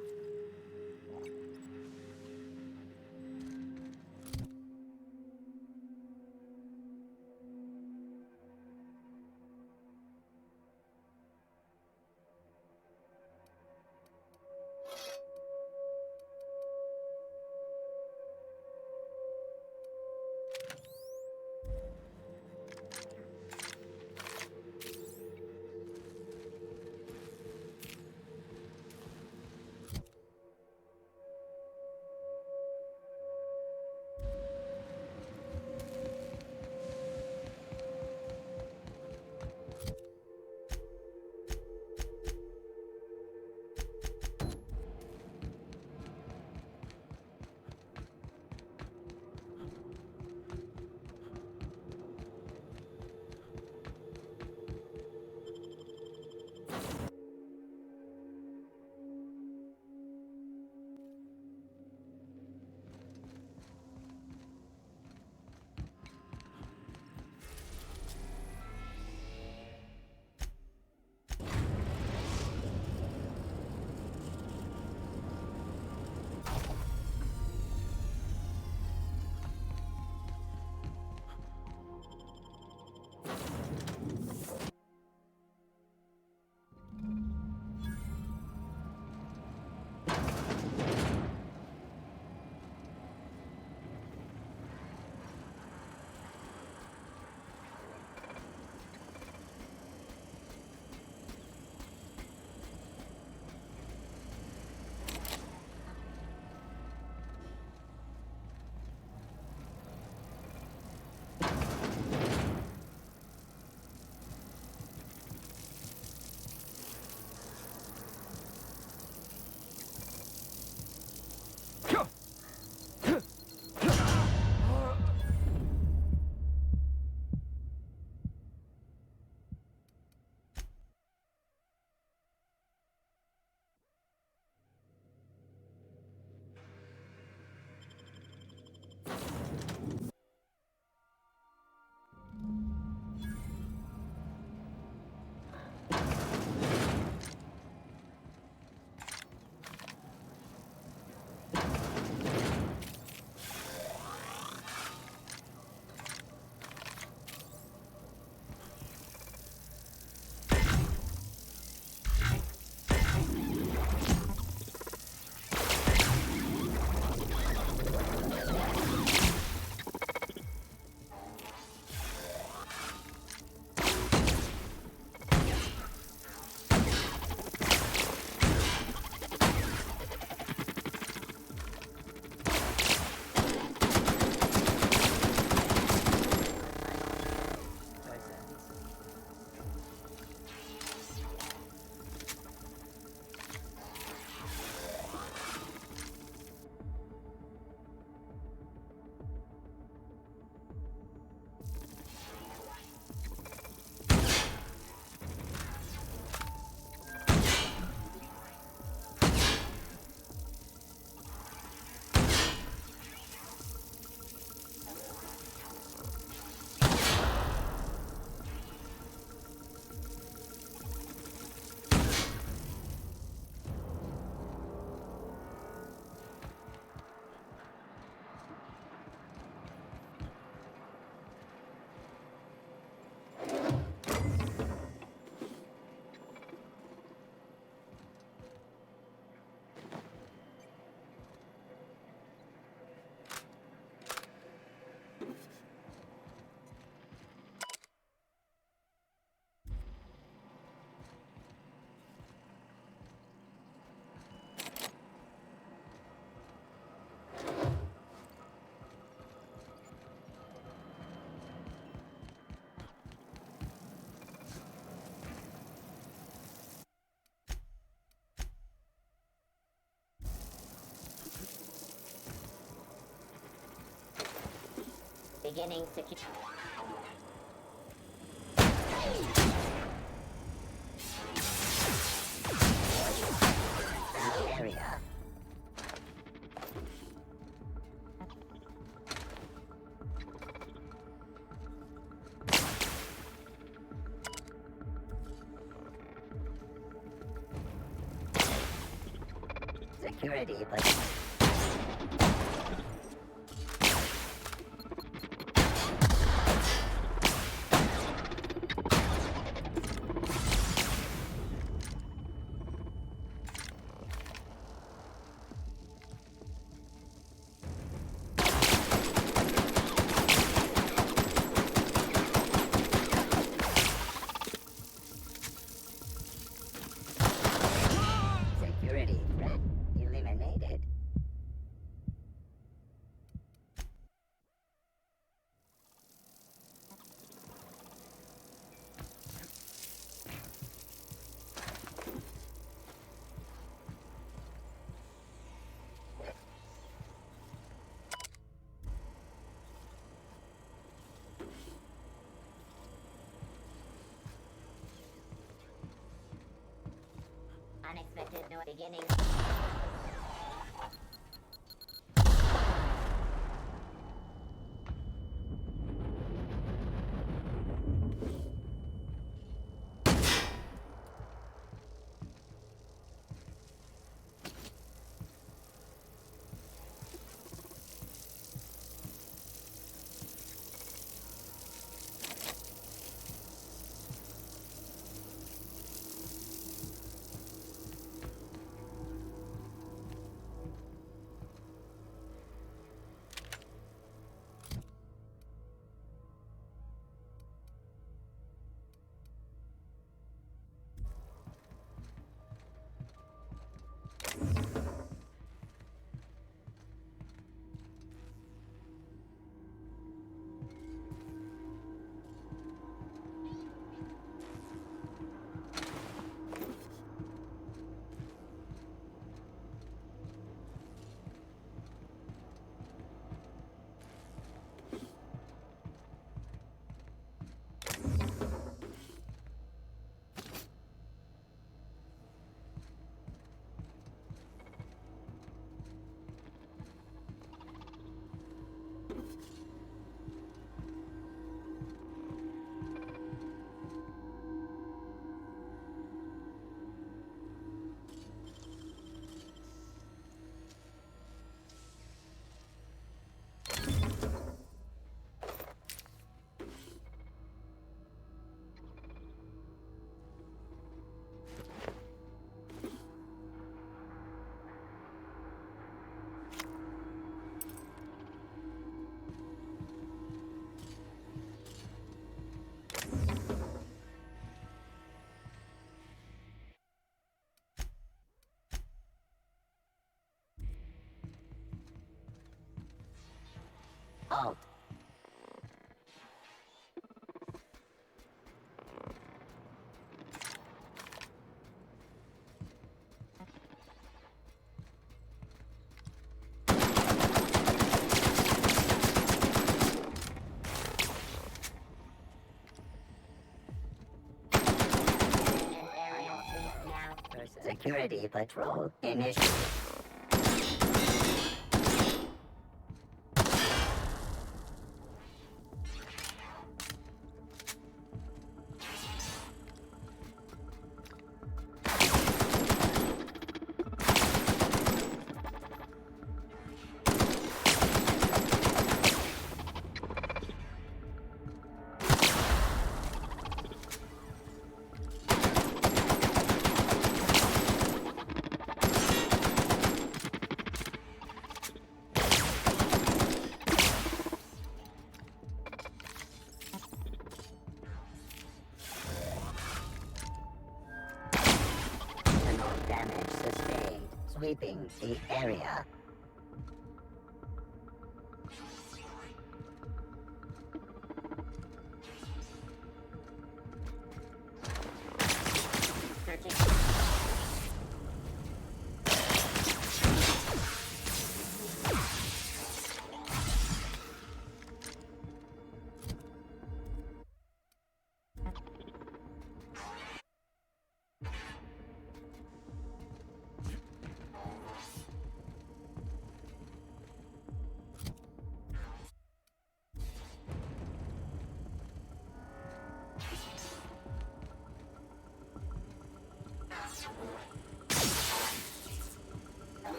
Beginning security. Area. Security, but... Security threat eliminated. Unexpected noise beginning. Halt. Security patrol initiated. Damage sustained, sweeping the area.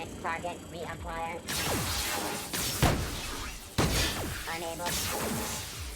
Next target, reapply. Unable.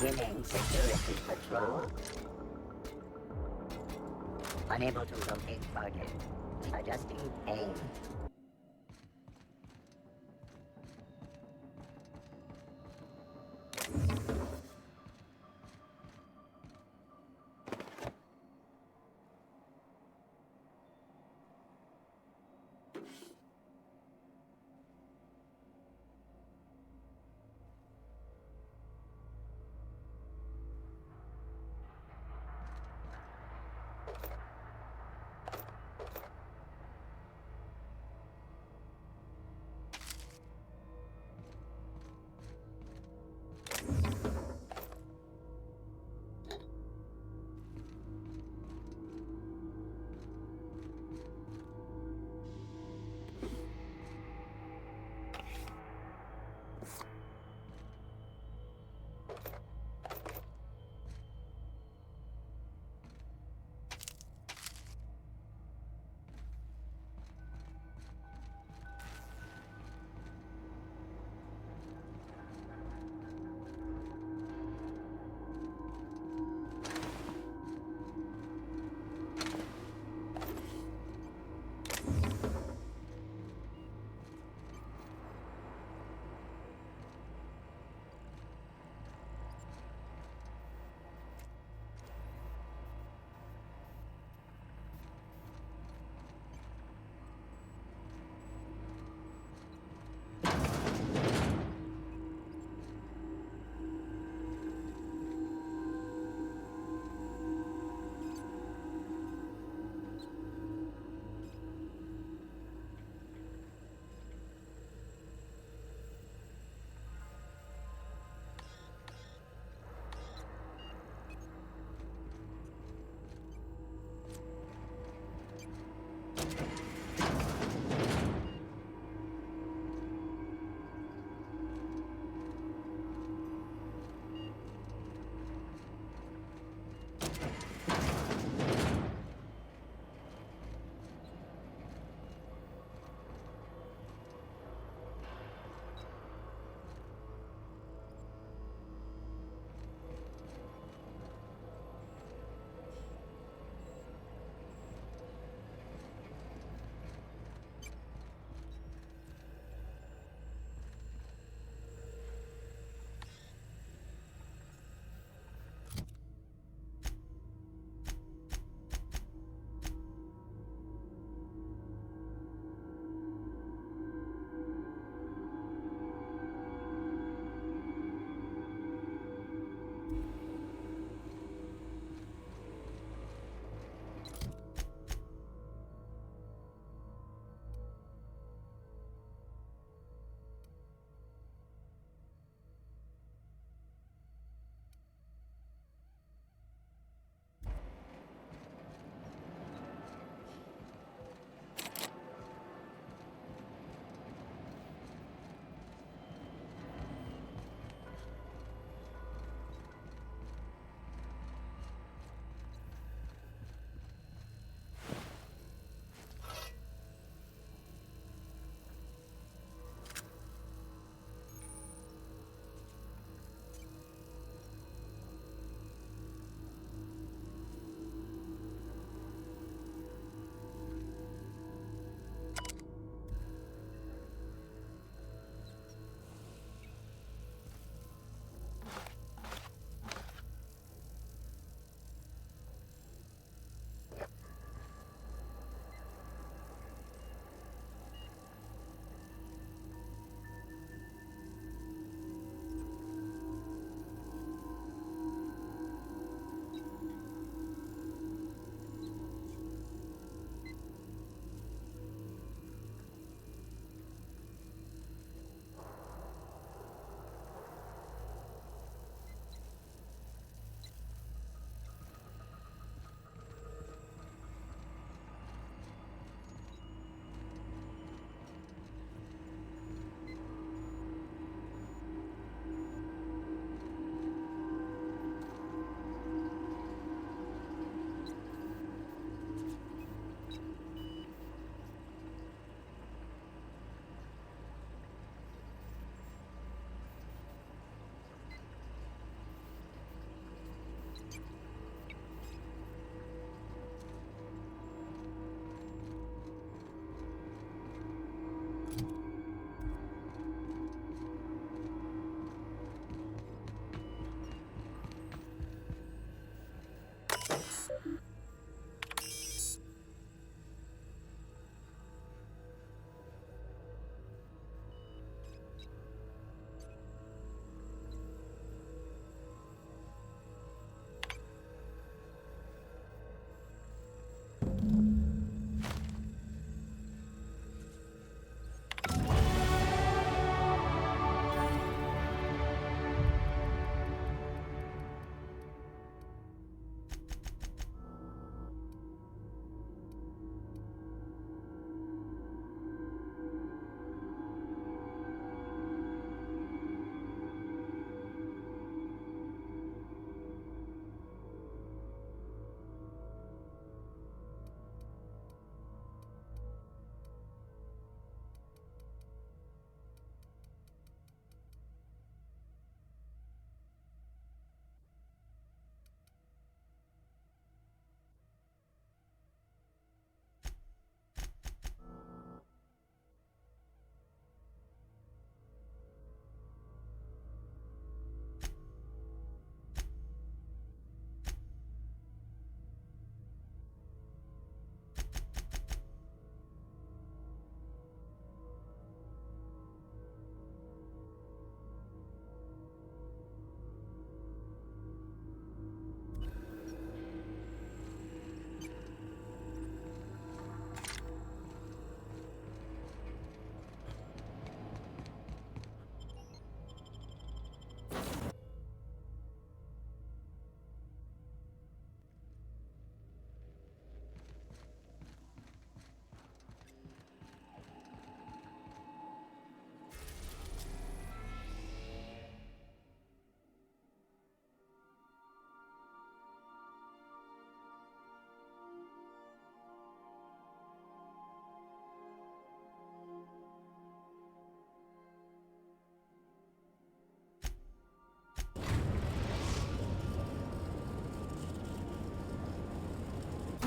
Beginning security patrol. Unable to locate target. Adjusting aim.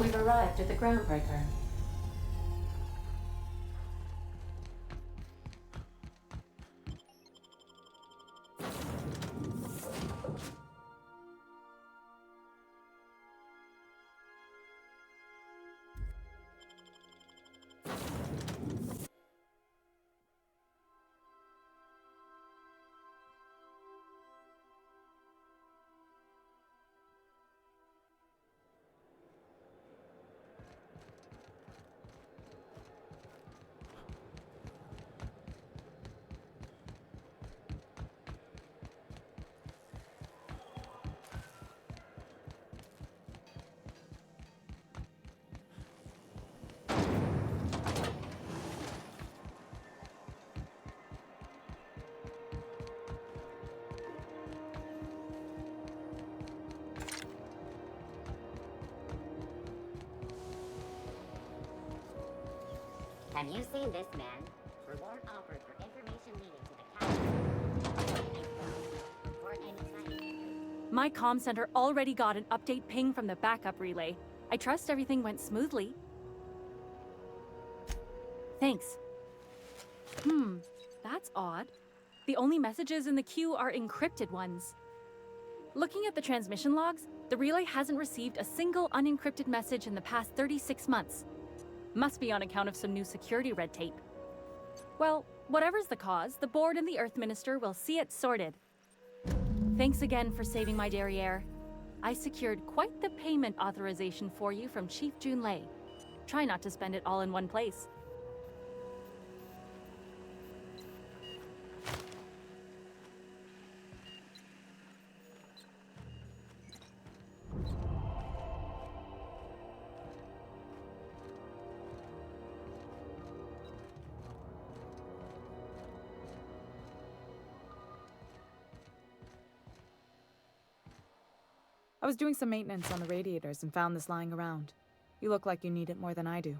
We've arrived at the Groundbreaker. Have you seen this man? Reward offered for information leading to the CashApp. Report any sightings. My comm center already got an update ping from the backup relay. I trust everything went smoothly. Thanks. That's odd. The only messages in the queue are encrypted ones. Looking at the transmission logs, the relay hasn't received a single unencrypted message in the past 36 months. Must be on account of some new security red tape. Well, whatever's the cause, the board and the Earth Minister will see it sorted. Thanks again for saving my derriere. I secured quite the payment authorization for you from Chief Junlei. Try not to spend it all in one place. I was doing some maintenance on the radiators and found this lying around. You look like you need it more than I do.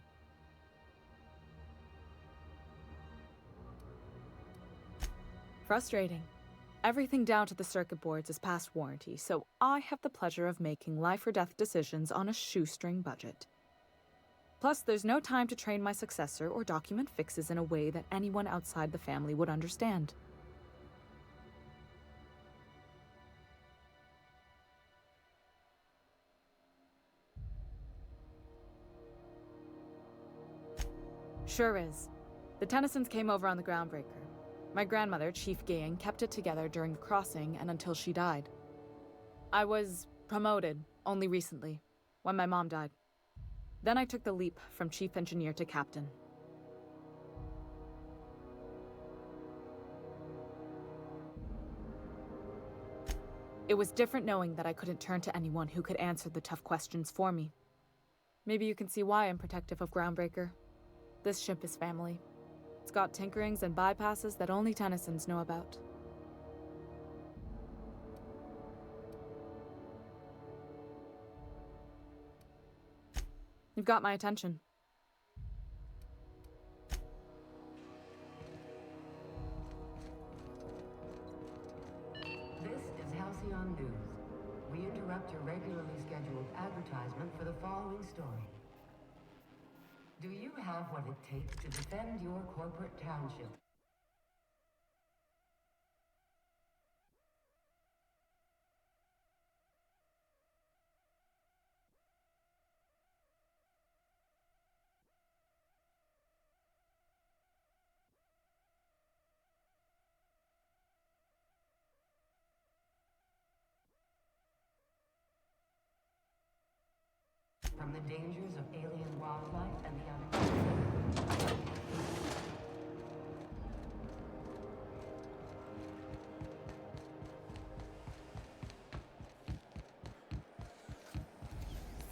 Frustrating. Everything down to the circuit boards is past warranty, so I have the pleasure of making life or death decisions on a shoestring budget. Plus, there's no time to train my successor or document fixes in a way that anyone outside the family would understand. Sure is. The Tennysons came over on the Groundbreaker. My grandmother, Chief Gayen, kept it together during the crossing and until she died. I was promoted only recently, when my mom died. Then I took the leap from Chief Engineer to Captain. It was different knowing that I couldn't turn to anyone who could answer the tough questions for me. Maybe you can see why I'm protective of Groundbreaker. This ship is family. It's got tinkerings and bypasses that only Tennysons know about. You've got my attention. This is Halcyon News. We interrupt your regularly scheduled advertisement for the following story. Do you have what it takes to defend your corporate township? From the dangers of alien wildlife and the unexpected.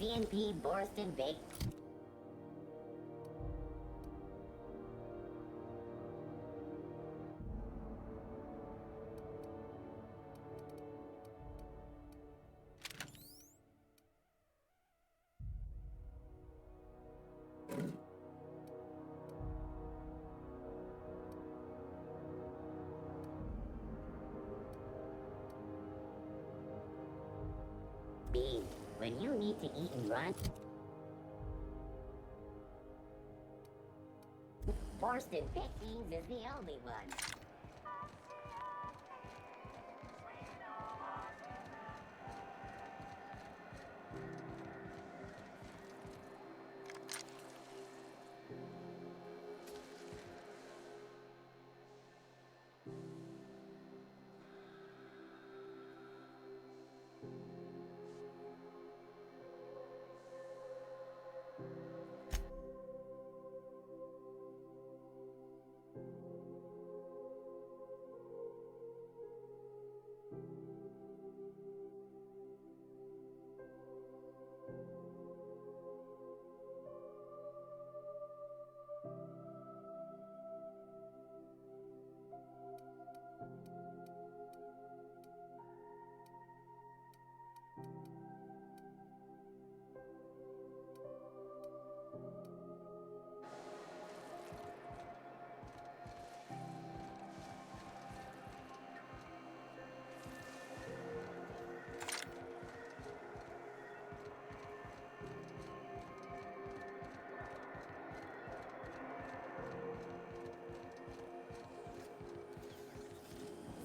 CNP Borston Bake. Bean, when you need to eat and run, Forston Pickings is the only one.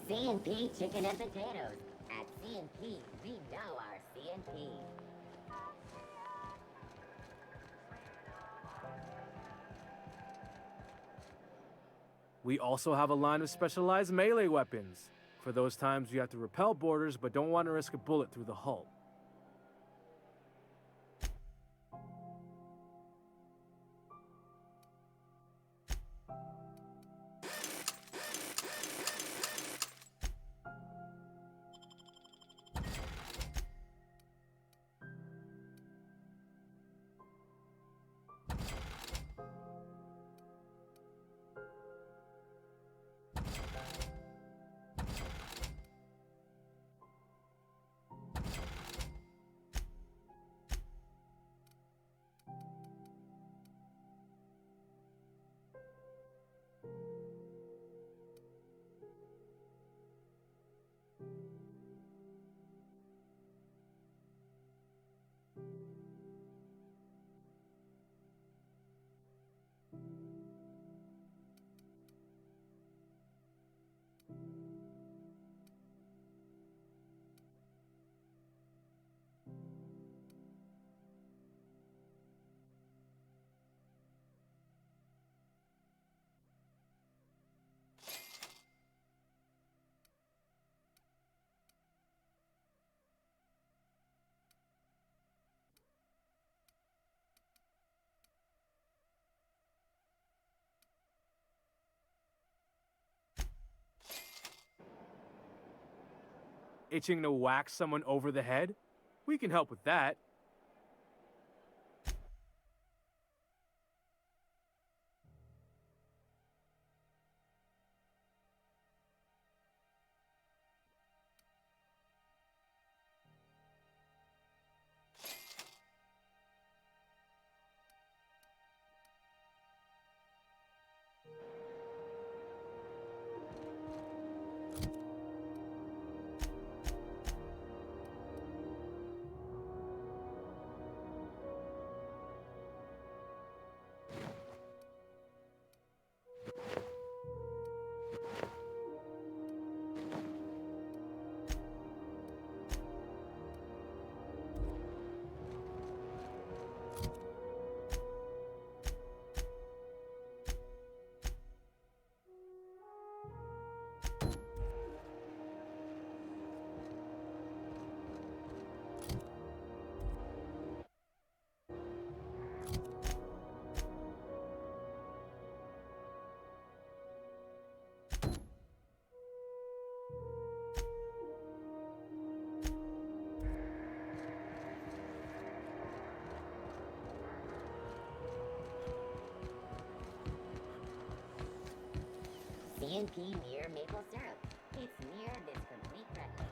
C&P chicken and potatoes. At C&P, we know our C&P. We also have a line of specialized melee weapons, for those times you have to repel boarders but don't want to risk a bullet through the hull. Itching to whack someone over the head? We can help with that. C&P near maple syrup. It's near this complete breakfast.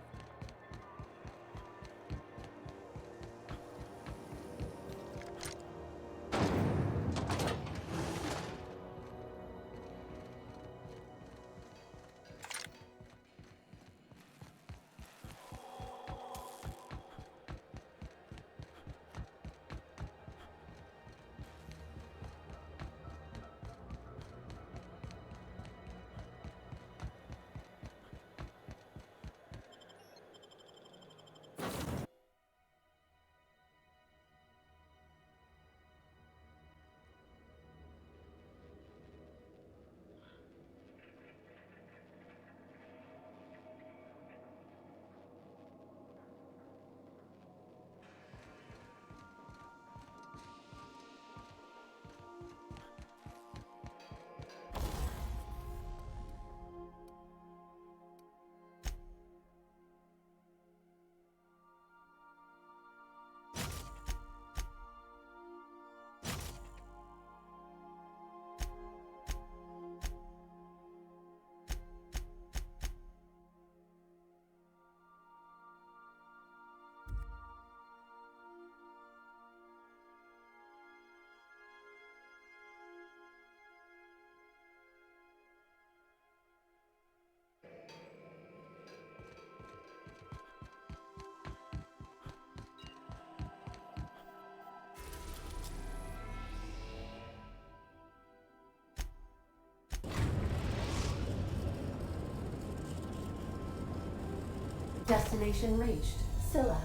Destination reached. Scylla.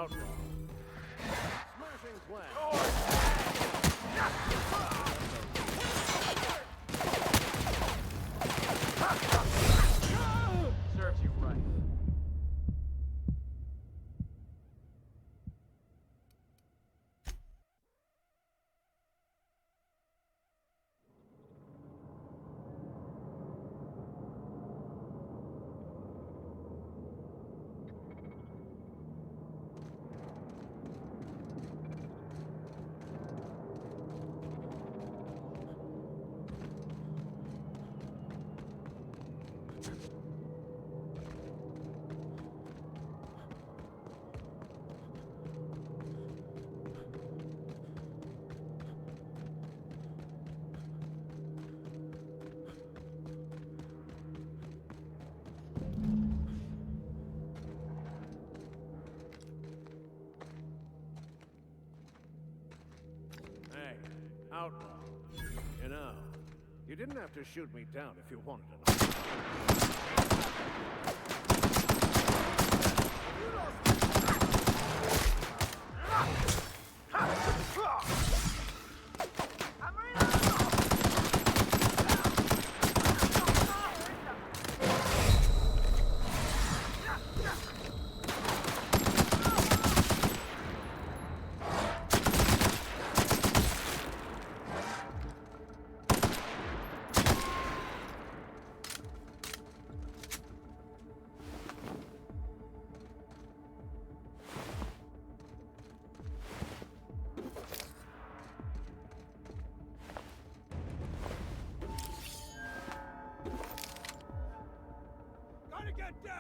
outlaw. Smashing plan. Serves you right. Hey, outlaw. You know, you didn't have to shoot me down if you wanted to. Gotta get down!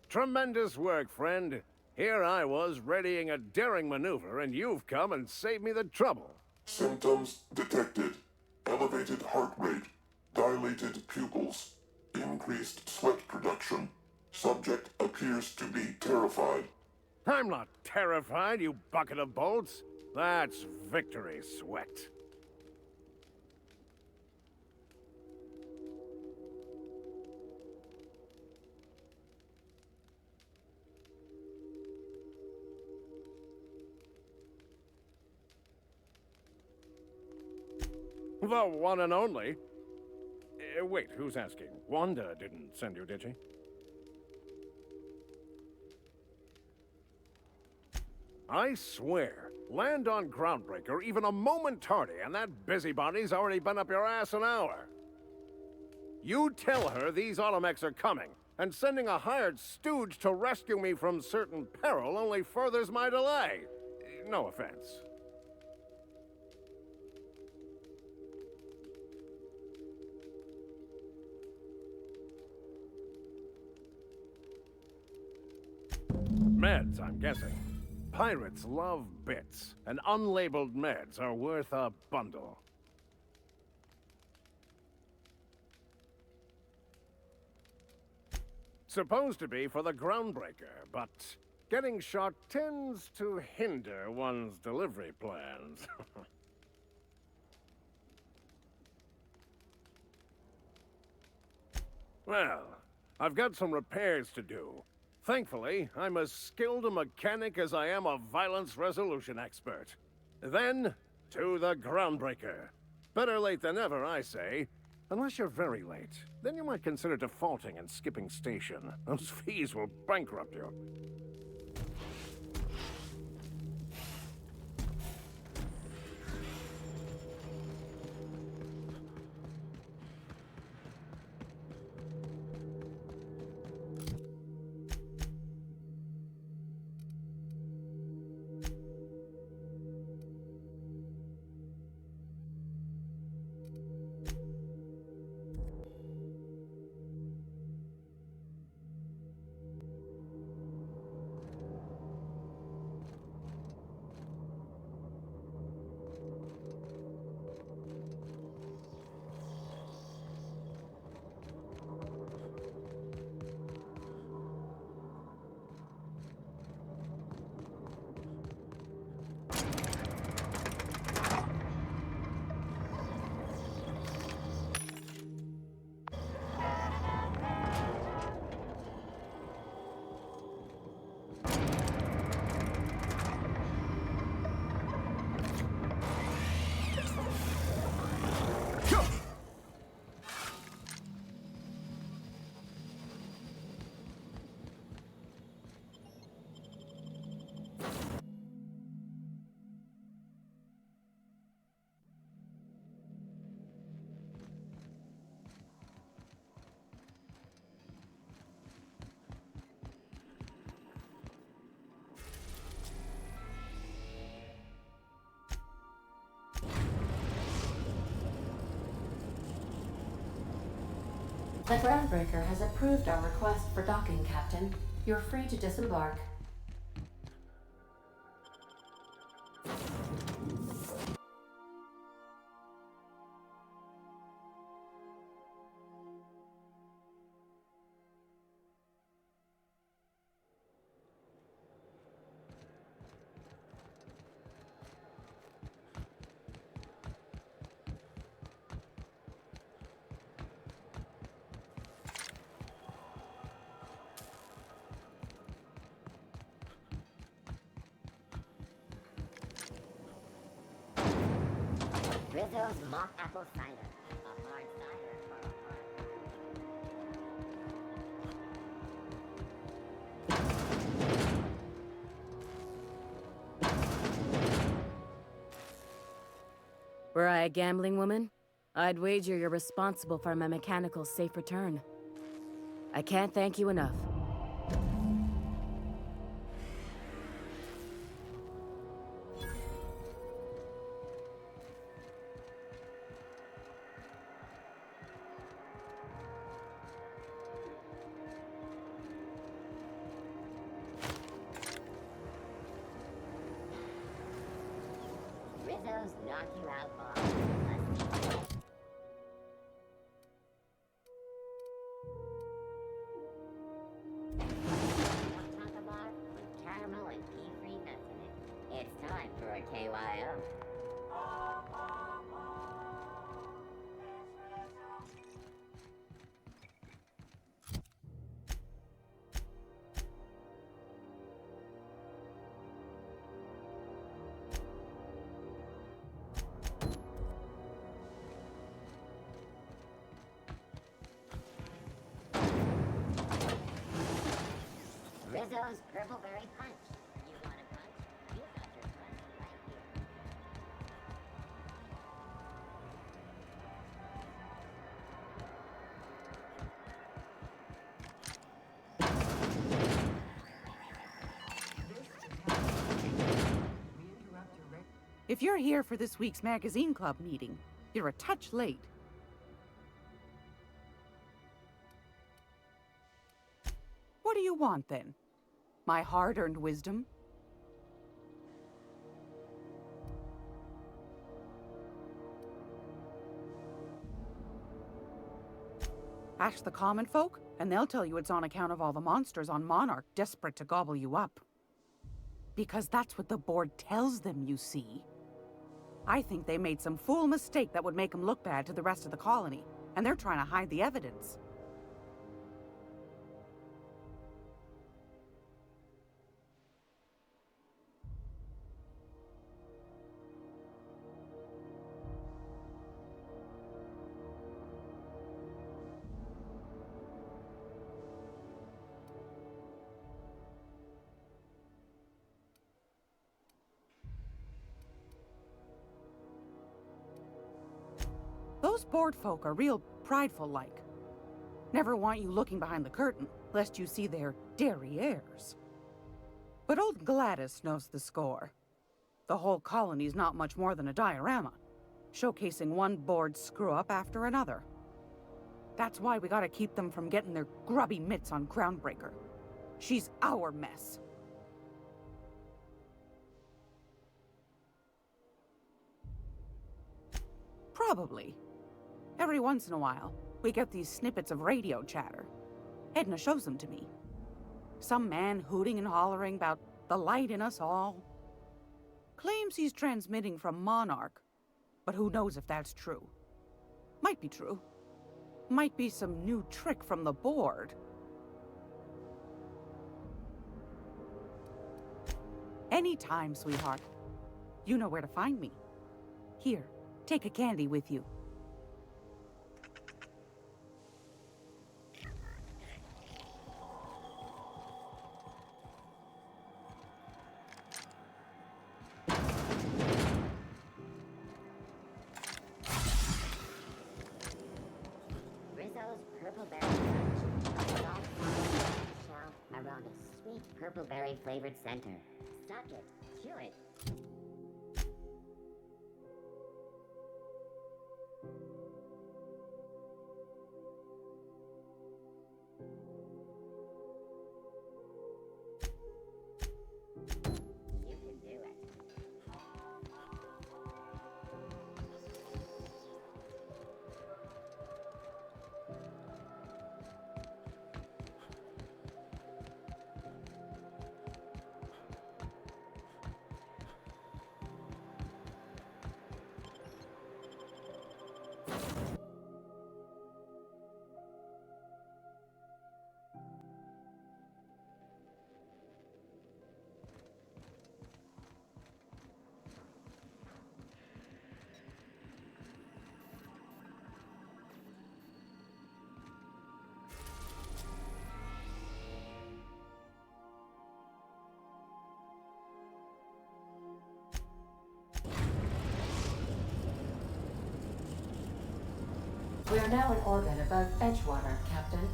Tremendous work, friend. Here I was readying a daring maneuver, and you've come and saved me the trouble. Symptoms detected. Elevated heart rate, dilated pupils, increased sweat production. Subject appears to be terrified. I'm not terrified, you bucket of bolts. That's victory sweat. The one and only. Wait, who's asking? Wanda didn't send you, did she? I swear, land on Groundbreaker even a moment tardy, and that busybody's already been up your ass an hour. You tell her these automechs are coming, and sending a hired stooge to rescue me from certain peril only furthers my delay. No offense. Meds, I'm guessing. Pirates love bits, and unlabeled meds are worth a bundle. Supposed to be for the Groundbreaker, but getting shot tends to hinder one's delivery plans. Well, I've got some repairs to do. Thankfully, I'm as skilled a mechanic as I am a violence resolution expert. Then, to the Groundbreaker. Better late than never, I say. Unless you're very late. Then you might consider defaulting and skipping station. Those fees will bankrupt you. The Groundbreaker has approved our request for docking, Captain. You're free to disembark. Rizzo's mock apple cider. A hard cider for a hard. Were I a gambling woman, I'd wager you're responsible for my mechanical safe return. I can't thank you enough. Rizzo's knock you out bar. Chocolate bar with caramel and pea-free nuts in it. It's time for a KYO. Rizzo's Purple Berry Punch. You want a punch? You got your punch right here. If you're here for this week's magazine club meeting, you're a touch late. What do you want, then? My hard-earned wisdom? Ask the common folk, and they'll tell you it's on account of all the monsters on Monarch desperate to gobble you up. Because that's what the board tells them, you see. I think they made some fool mistake that would make them look bad to the rest of the colony, and they're trying to hide the evidence. Those board folk are real prideful-like. Never want you looking behind the curtain, lest you see their derrieres. But old Gladys knows the score. The whole colony's not much more than a diorama, showcasing one board screw-up after another. That's why we gotta keep them from getting their grubby mitts on Groundbreaker. She's our mess. Probably. Every once in a while, we get these snippets of radio chatter. Edna shows them to me. Some man hooting and hollering about the light in us all. Claims he's transmitting from Monarch, but who knows if that's true. Might be true. Might be some new trick from the board. Anytime, sweetheart. You know where to find me. Here, take a candy with you. Rizzo's Purple Berry Punch. A soft shell around a sweet purple berry flavored center. Suck it. Chew it. are now in orbit above Edgewater, Captain.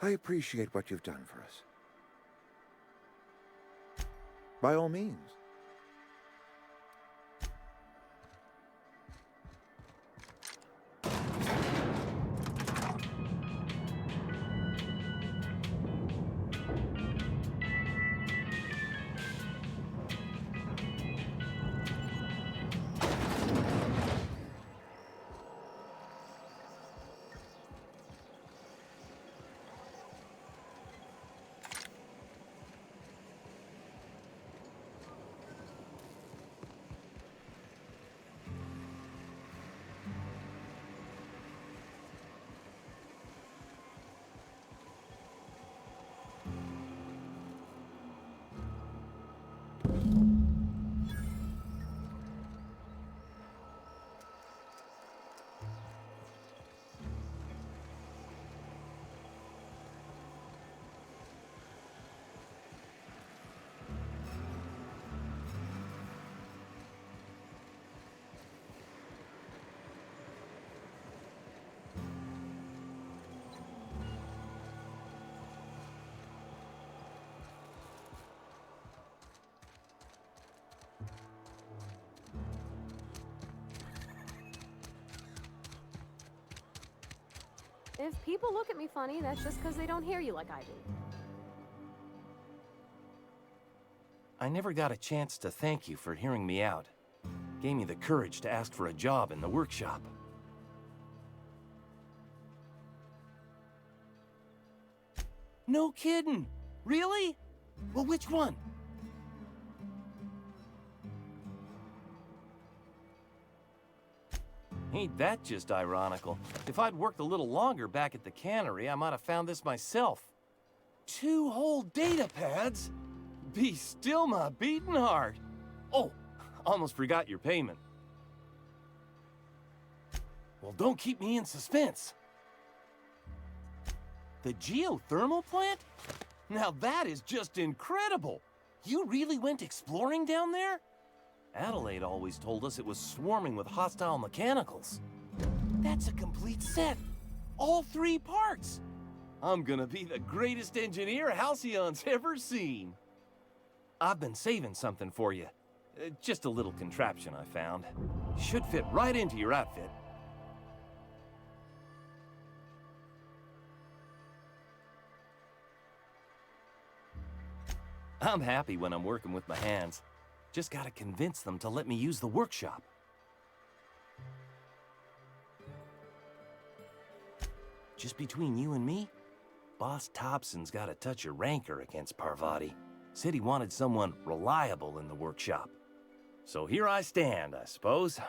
I appreciate what you've done for us. By all means. If people look at me funny, that's just because they don't hear you like I do. I never got a chance to thank you for hearing me out. Gave me the courage to ask for a job in the workshop. No kidding! Really? Well, which one? Ain't that just ironical? If I'd worked a little longer back at the cannery, I might have found this myself. 2 whole data pads? Be still my beating heart. Oh, almost forgot your payment. Well, don't keep me in suspense. The geothermal plant? Now that is just incredible. You really went exploring down there? Adelaide always told us it was swarming with hostile mechanicals. That's a complete set. All 3 parts. I'm gonna be the greatest engineer Halcyon's ever seen. I've been saving something for you. Just a little contraption I found. Should fit right into your outfit. I'm happy when I'm working with my hands. Just gotta convince them to let me use the workshop. Just between you and me, Boss Thompson's got a touch of rancor against Parvati. Said he wanted someone reliable in the workshop. So here I stand, I suppose.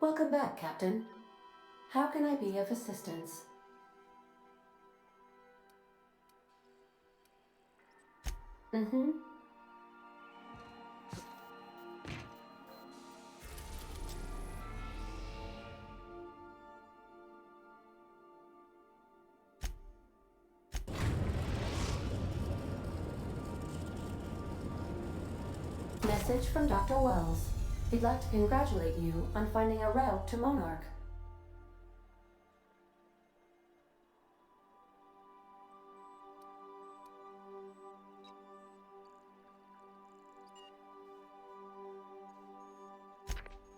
Welcome back, Captain. How can I be of assistance? Mm-hmm. Message from Dr. Wells. He'd like to congratulate you on finding a route to Monarch.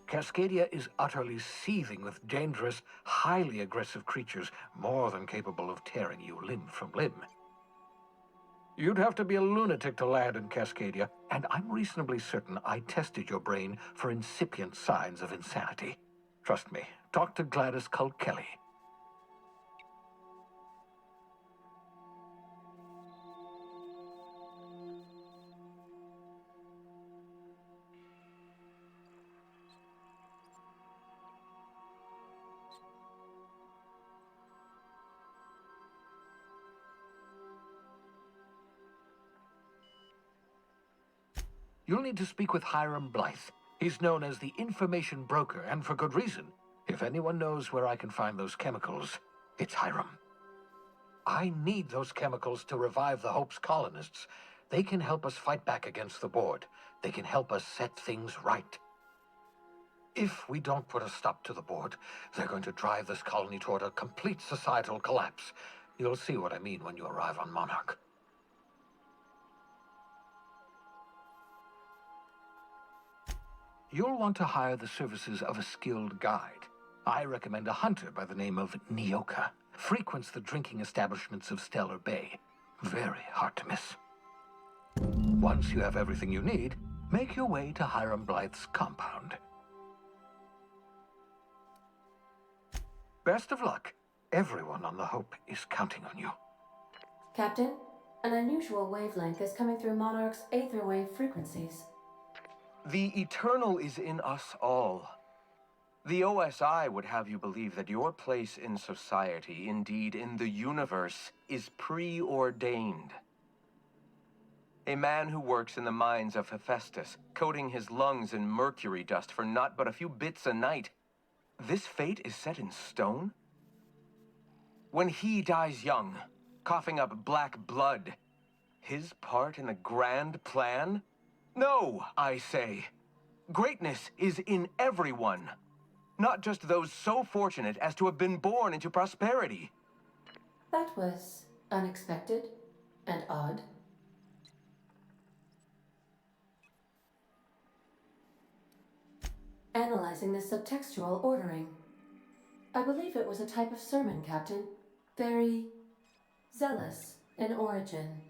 Cascadia is utterly seething with dangerous, highly aggressive creatures more than capable of tearing you limb from limb. You'd have to be a lunatic to land in Cascadia, and I'm reasonably certain I tested your brain for incipient signs of insanity. Trust me, talk to Gladys Cull Kelly. You'll need to speak with Hiram Blythe. He's known as the information broker, and for good reason. If anyone knows where I can find those chemicals, it's Hiram. I need those chemicals to revive the Hope's colonists. They can help us fight back against the Board. They can help us set things right. If we don't put a stop to the Board, they're going to drive this colony toward a complete societal collapse. You'll see what I mean when you arrive on Monarch. You'll want to hire the services of a skilled guide. I recommend a hunter by the name of Nyoka. Frequents the drinking establishments of Stellar Bay. Very hard to miss. Once you have everything you need, make your way to Hiram Blythe's compound. Best of luck. Everyone on the Hope is counting on you. Captain, an unusual wavelength is coming through Monarch's aether wave frequencies. The eternal is in us all. The OSI would have you believe that your place in society, indeed in the universe, is preordained. A man who works in the mines of Hephaestus, coating his lungs in mercury dust for not but a few bits a night. This fate is set in stone? When he dies young, coughing up black blood, his part in the grand plan? No, I say. Greatness is in everyone. Not just those so fortunate as to have been born into prosperity. That was unexpected and odd. Analyzing the subtextual ordering. I believe it was a type of sermon, Captain. Very zealous in origin.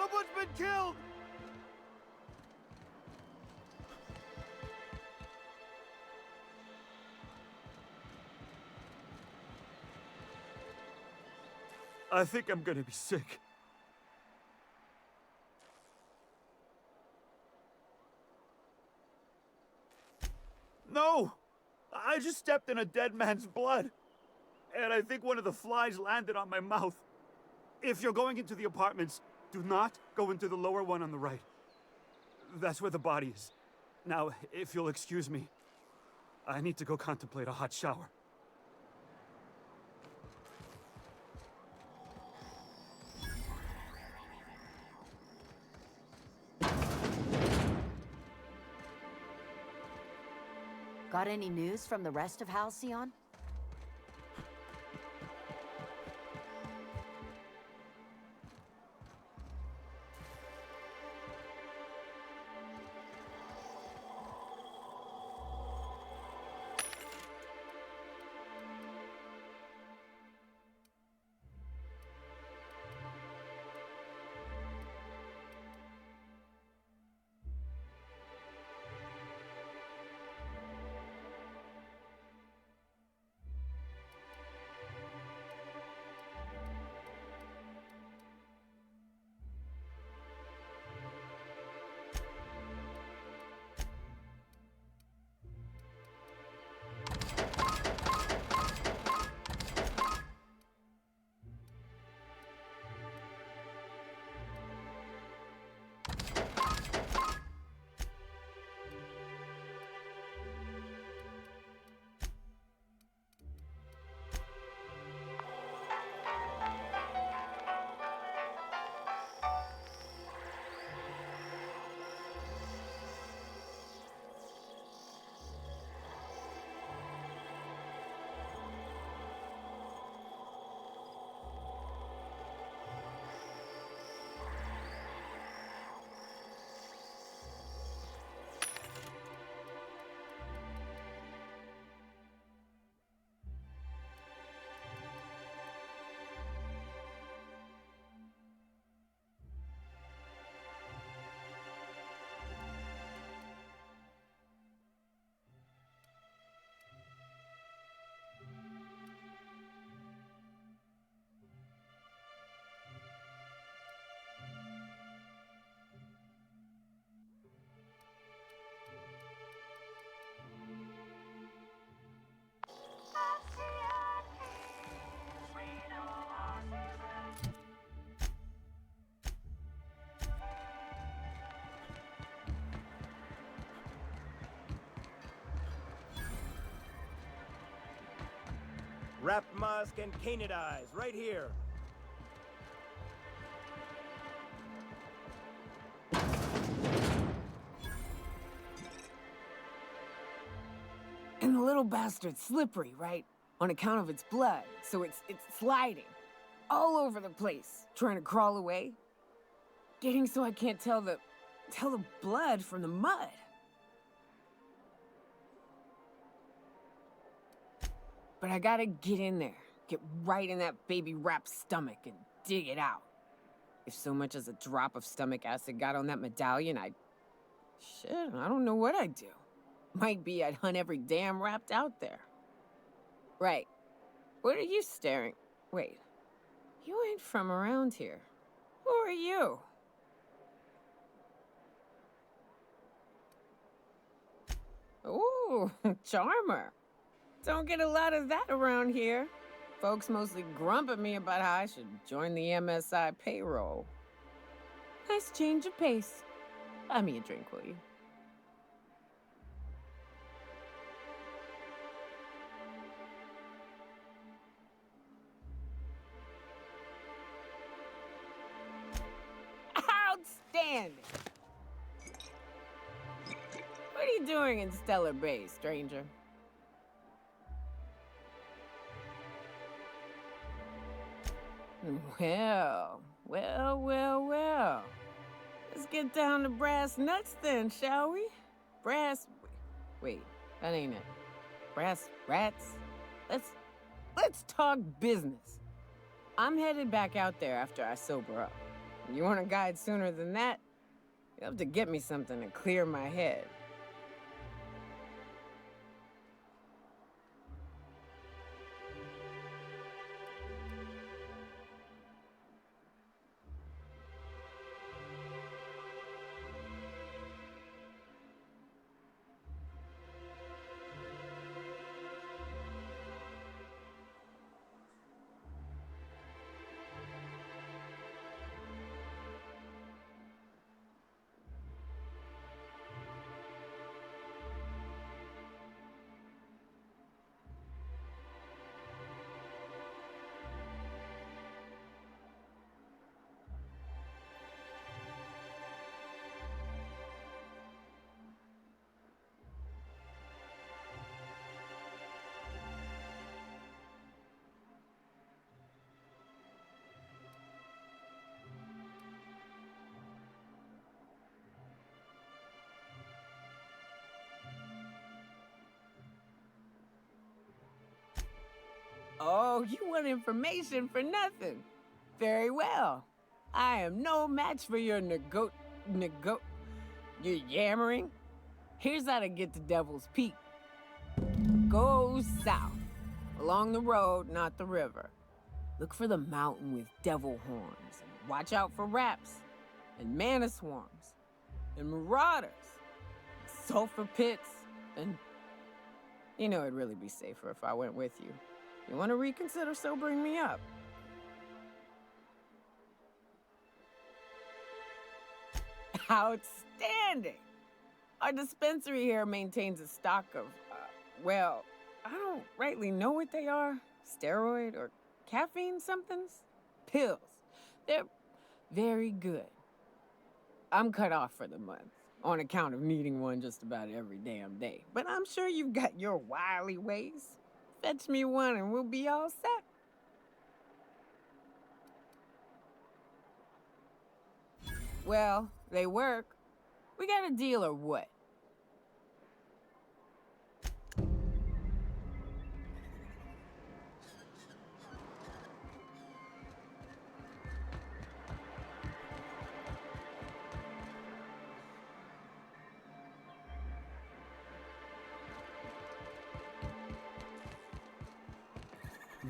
Someone's been killed! I think I'm gonna be sick. No! I just stepped in a dead man's blood. And I think one of the flies landed on my mouth. If you're going into the apartments, do not go into the lower one on the right. That's where the body is. Now, if you'll excuse me, I need to go contemplate a hot shower. Got any news from the rest of Halcyon? Wrap Musk and Canid Eyes, right here. And the little bastard's slippery, right? On account of its blood, so it's sliding. All over the place, trying to crawl away. Getting so I can't tell the blood from the mud. But I gotta get in there, get right in that baby rap's stomach and dig it out. If so much as a drop of stomach acid got on that medallion, shit, I don't know what I'd do. Might be I'd hunt every damn wrapped out there. Right. What are you staring? Wait. You ain't from around here. Who are you? Ooh, charmer. Don't get a lot of that around here. Folks mostly grump at me about how I should join the MSI payroll. Nice change of pace. Buy me a drink, will you? Outstanding! What are you doing in Stellar Bay, stranger? Well. Let's get down to brass nuts then, shall we? Wait, that ain't it. Brass rats? Let's talk business. I'm headed back out there after I sober up. You want a guide sooner than that? You'll have to get me something to clear my head. Oh, you want information for nothing. Very well. I am no match for your your yammering. Here's how to get to Devil's Peak. Go south, along the road, not the river. Look for the mountain with devil horns. Watch out for raps, and mana swarms, and marauders, sulfur pits, and... You know, it'd really be safer if I went with you. You want to reconsider sobering me up? Outstanding! Our dispensary here maintains a stock of, well, I don't rightly know what they are. Steroid or caffeine somethings? Pills. They're very good. I'm cut off for the month, on account of needing one just about every damn day. But I'm sure you've got your wily ways. Fetch me one and we'll be all set. Well, they work. We got a deal or what?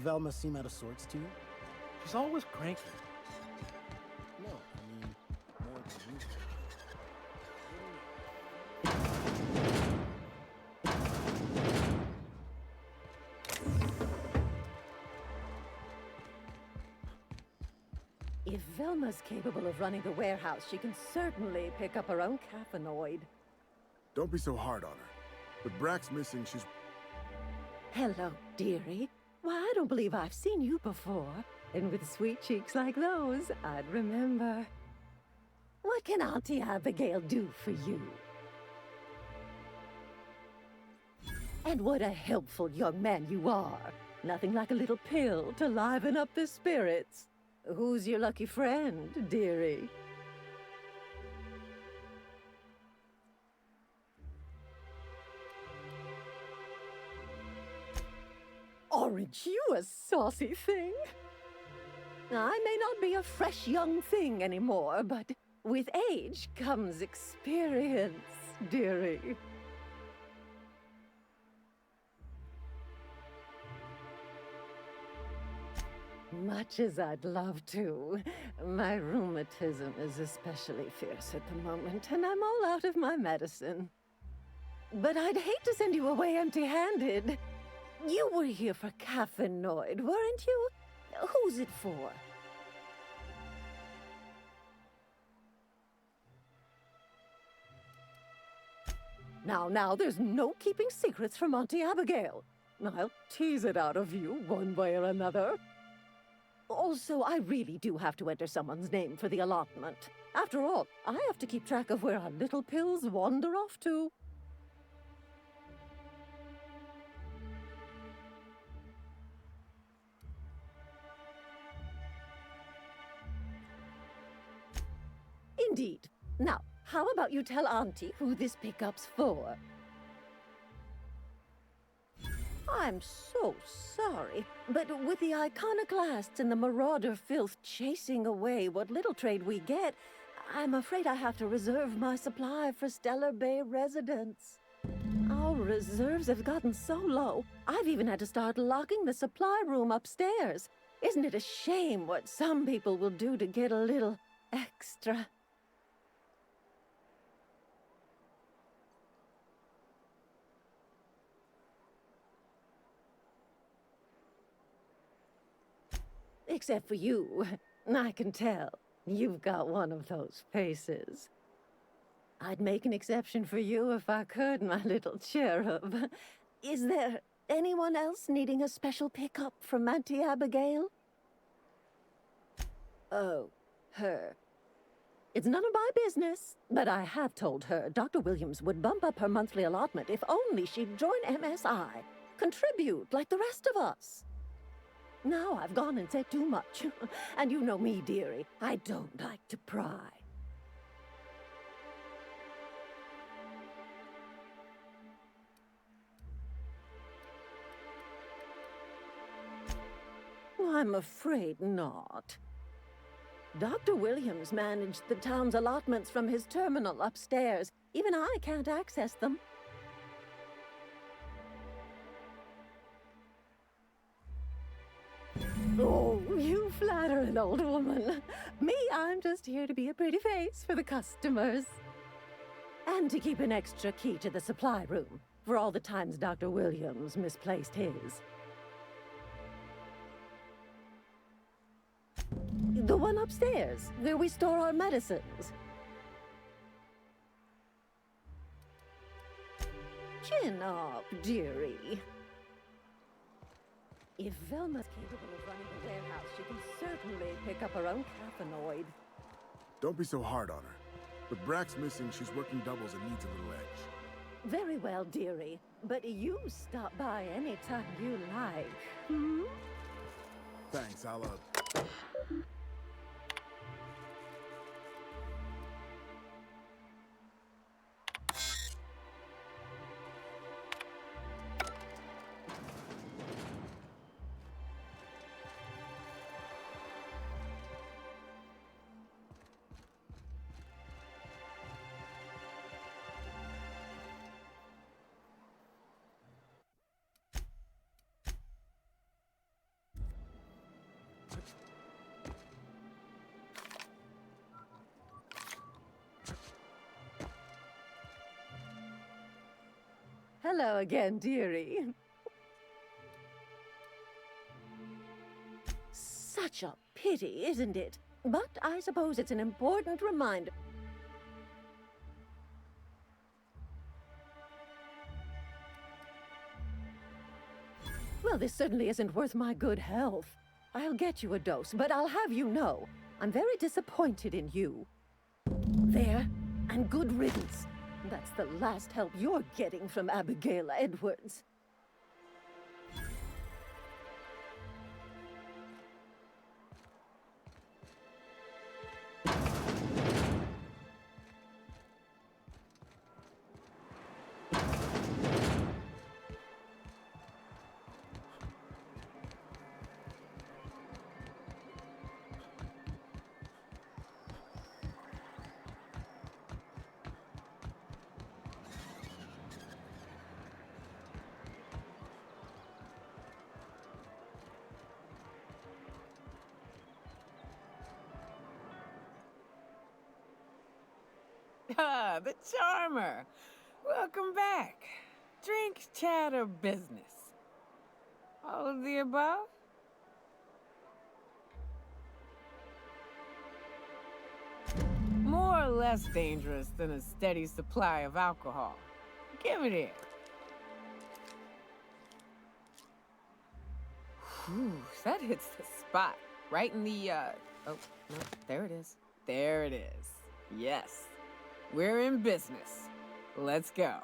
Velma seem out of sorts to you? She's always cranky. No, I mean, more than usual. If Velma's capable of running the warehouse, she can certainly pick up her own caffeinoid. Don't be so hard on her. With Brax missing, she's... Hello, dearie. Why, I don't believe I've seen you before. And with sweet cheeks like those, I'd remember. What can Auntie Abigail do for you? And what a helpful young man you are. Nothing like a little pill to liven up the spirits. Who's your lucky friend, dearie? Aren't you a saucy thing? I may not be a fresh young thing anymore, but with age comes experience, dearie. Much as I'd love to, my rheumatism is especially fierce at the moment, and I'm all out of my medicine. But I'd hate to send you away empty-handed. You were here for caffeinoid, weren't you? Who's it for? Now, there's no keeping secrets from Auntie Abigail. I'll tease it out of you one way or another. Also, I really do have to enter someone's name for the allotment. After all, I have to keep track of where our little pills wander off to. Indeed. Now, how about you tell Auntie who this pickup's for? I'm so sorry, but with the iconoclasts and the marauder filth chasing away what little trade we get, I'm afraid I have to reserve my supply for Stellar Bay residents. Our reserves have gotten so low, I've even had to start locking the supply room upstairs. Isn't it a shame what some people will do to get a little extra? Except for you. I can tell. You've got one of those faces. I'd make an exception for you if I could, my little cherub. Is there anyone else needing a special pickup from Auntie Abigail? Oh, her. It's none of my business, but I have told her Dr. Williams would bump up her monthly allotment if only she'd join MSI. Contribute like the rest of us. Now I've gone and said too much. And you know me, dearie. I don't like to pry. I'm afraid not. Dr. Williams managed the town's allotments from his terminal upstairs. Even I can't access them. Oh, you flatter an old woman. Me, I'm just here to be a pretty face for the customers. And to keep an extra key to the supply room, for all the times Dr. Williams misplaced his. The one upstairs, where we store our medicines. Chin up, dearie. If Velma's capable of running the warehouse, she can certainly pick up her own caffeinoid. Don't be so hard on her. With Brax missing, she's working doubles and needs a little edge. Very well, dearie. But you stop by anytime you like, hmm? Thanks, I'll, Hello again, dearie. Such a pity, isn't it? But I suppose it's an important reminder. Well, this certainly isn't worth my good health. I'll get you a dose, but I'll have you know, I'm very disappointed in you. There, and good riddance. That's the last help you're getting from Abigail Edwards. Ah, the charmer. Welcome back. Drink, chat, or business? All of the above? More or less dangerous than a steady supply of alcohol. Give it here. Whew, that hits the spot. Right in the, oh, no, there it is. There it is. Yes. We're in business. Let's go.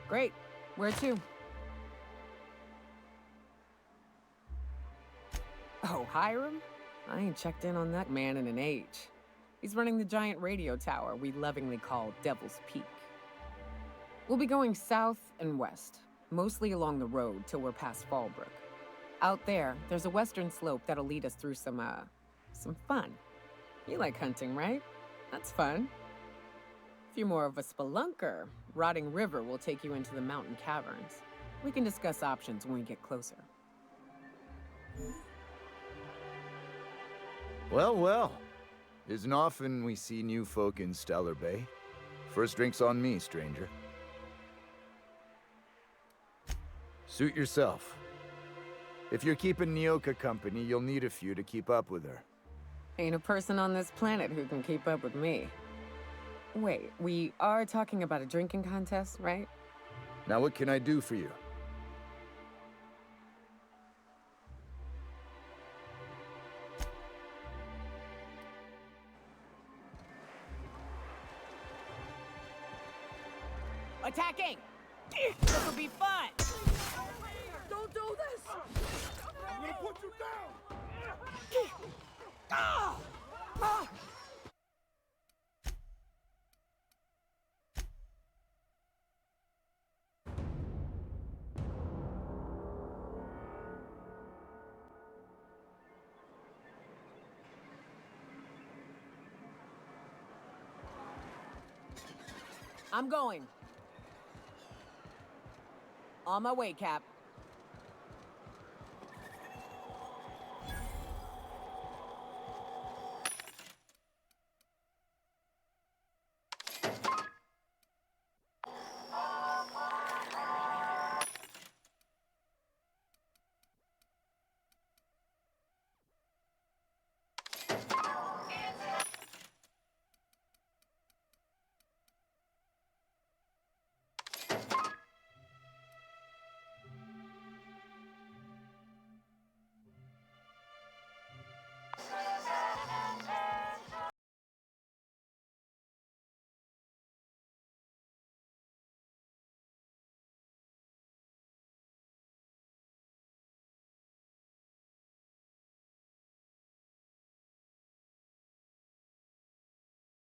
Great. Where to? Oh, Hiram? I ain't checked in on that man in an age. He's running the giant radio tower we lovingly call Devil's Peak. We'll be going south and west, mostly along the road till we're past Fallbrook. Out there, there's a western slope that'll lead us through some fun. You like hunting, right? That's fun. If you're more of a spelunker, Rotting River will take you into the mountain caverns. We can discuss options when we get closer. Well, well. Isn't often we see new folk in Stellar Bay. First drink's on me, stranger. Suit yourself. If you're keeping Nyoka company, you'll need a few to keep up with her. Ain't a person on this planet who can keep up with me. Wait, we are talking about a drinking contest, right? Now what can I do for you? Attacking! This will be fun! Don't do this! I'm gonna put you down! I'm going. On my way, Cap.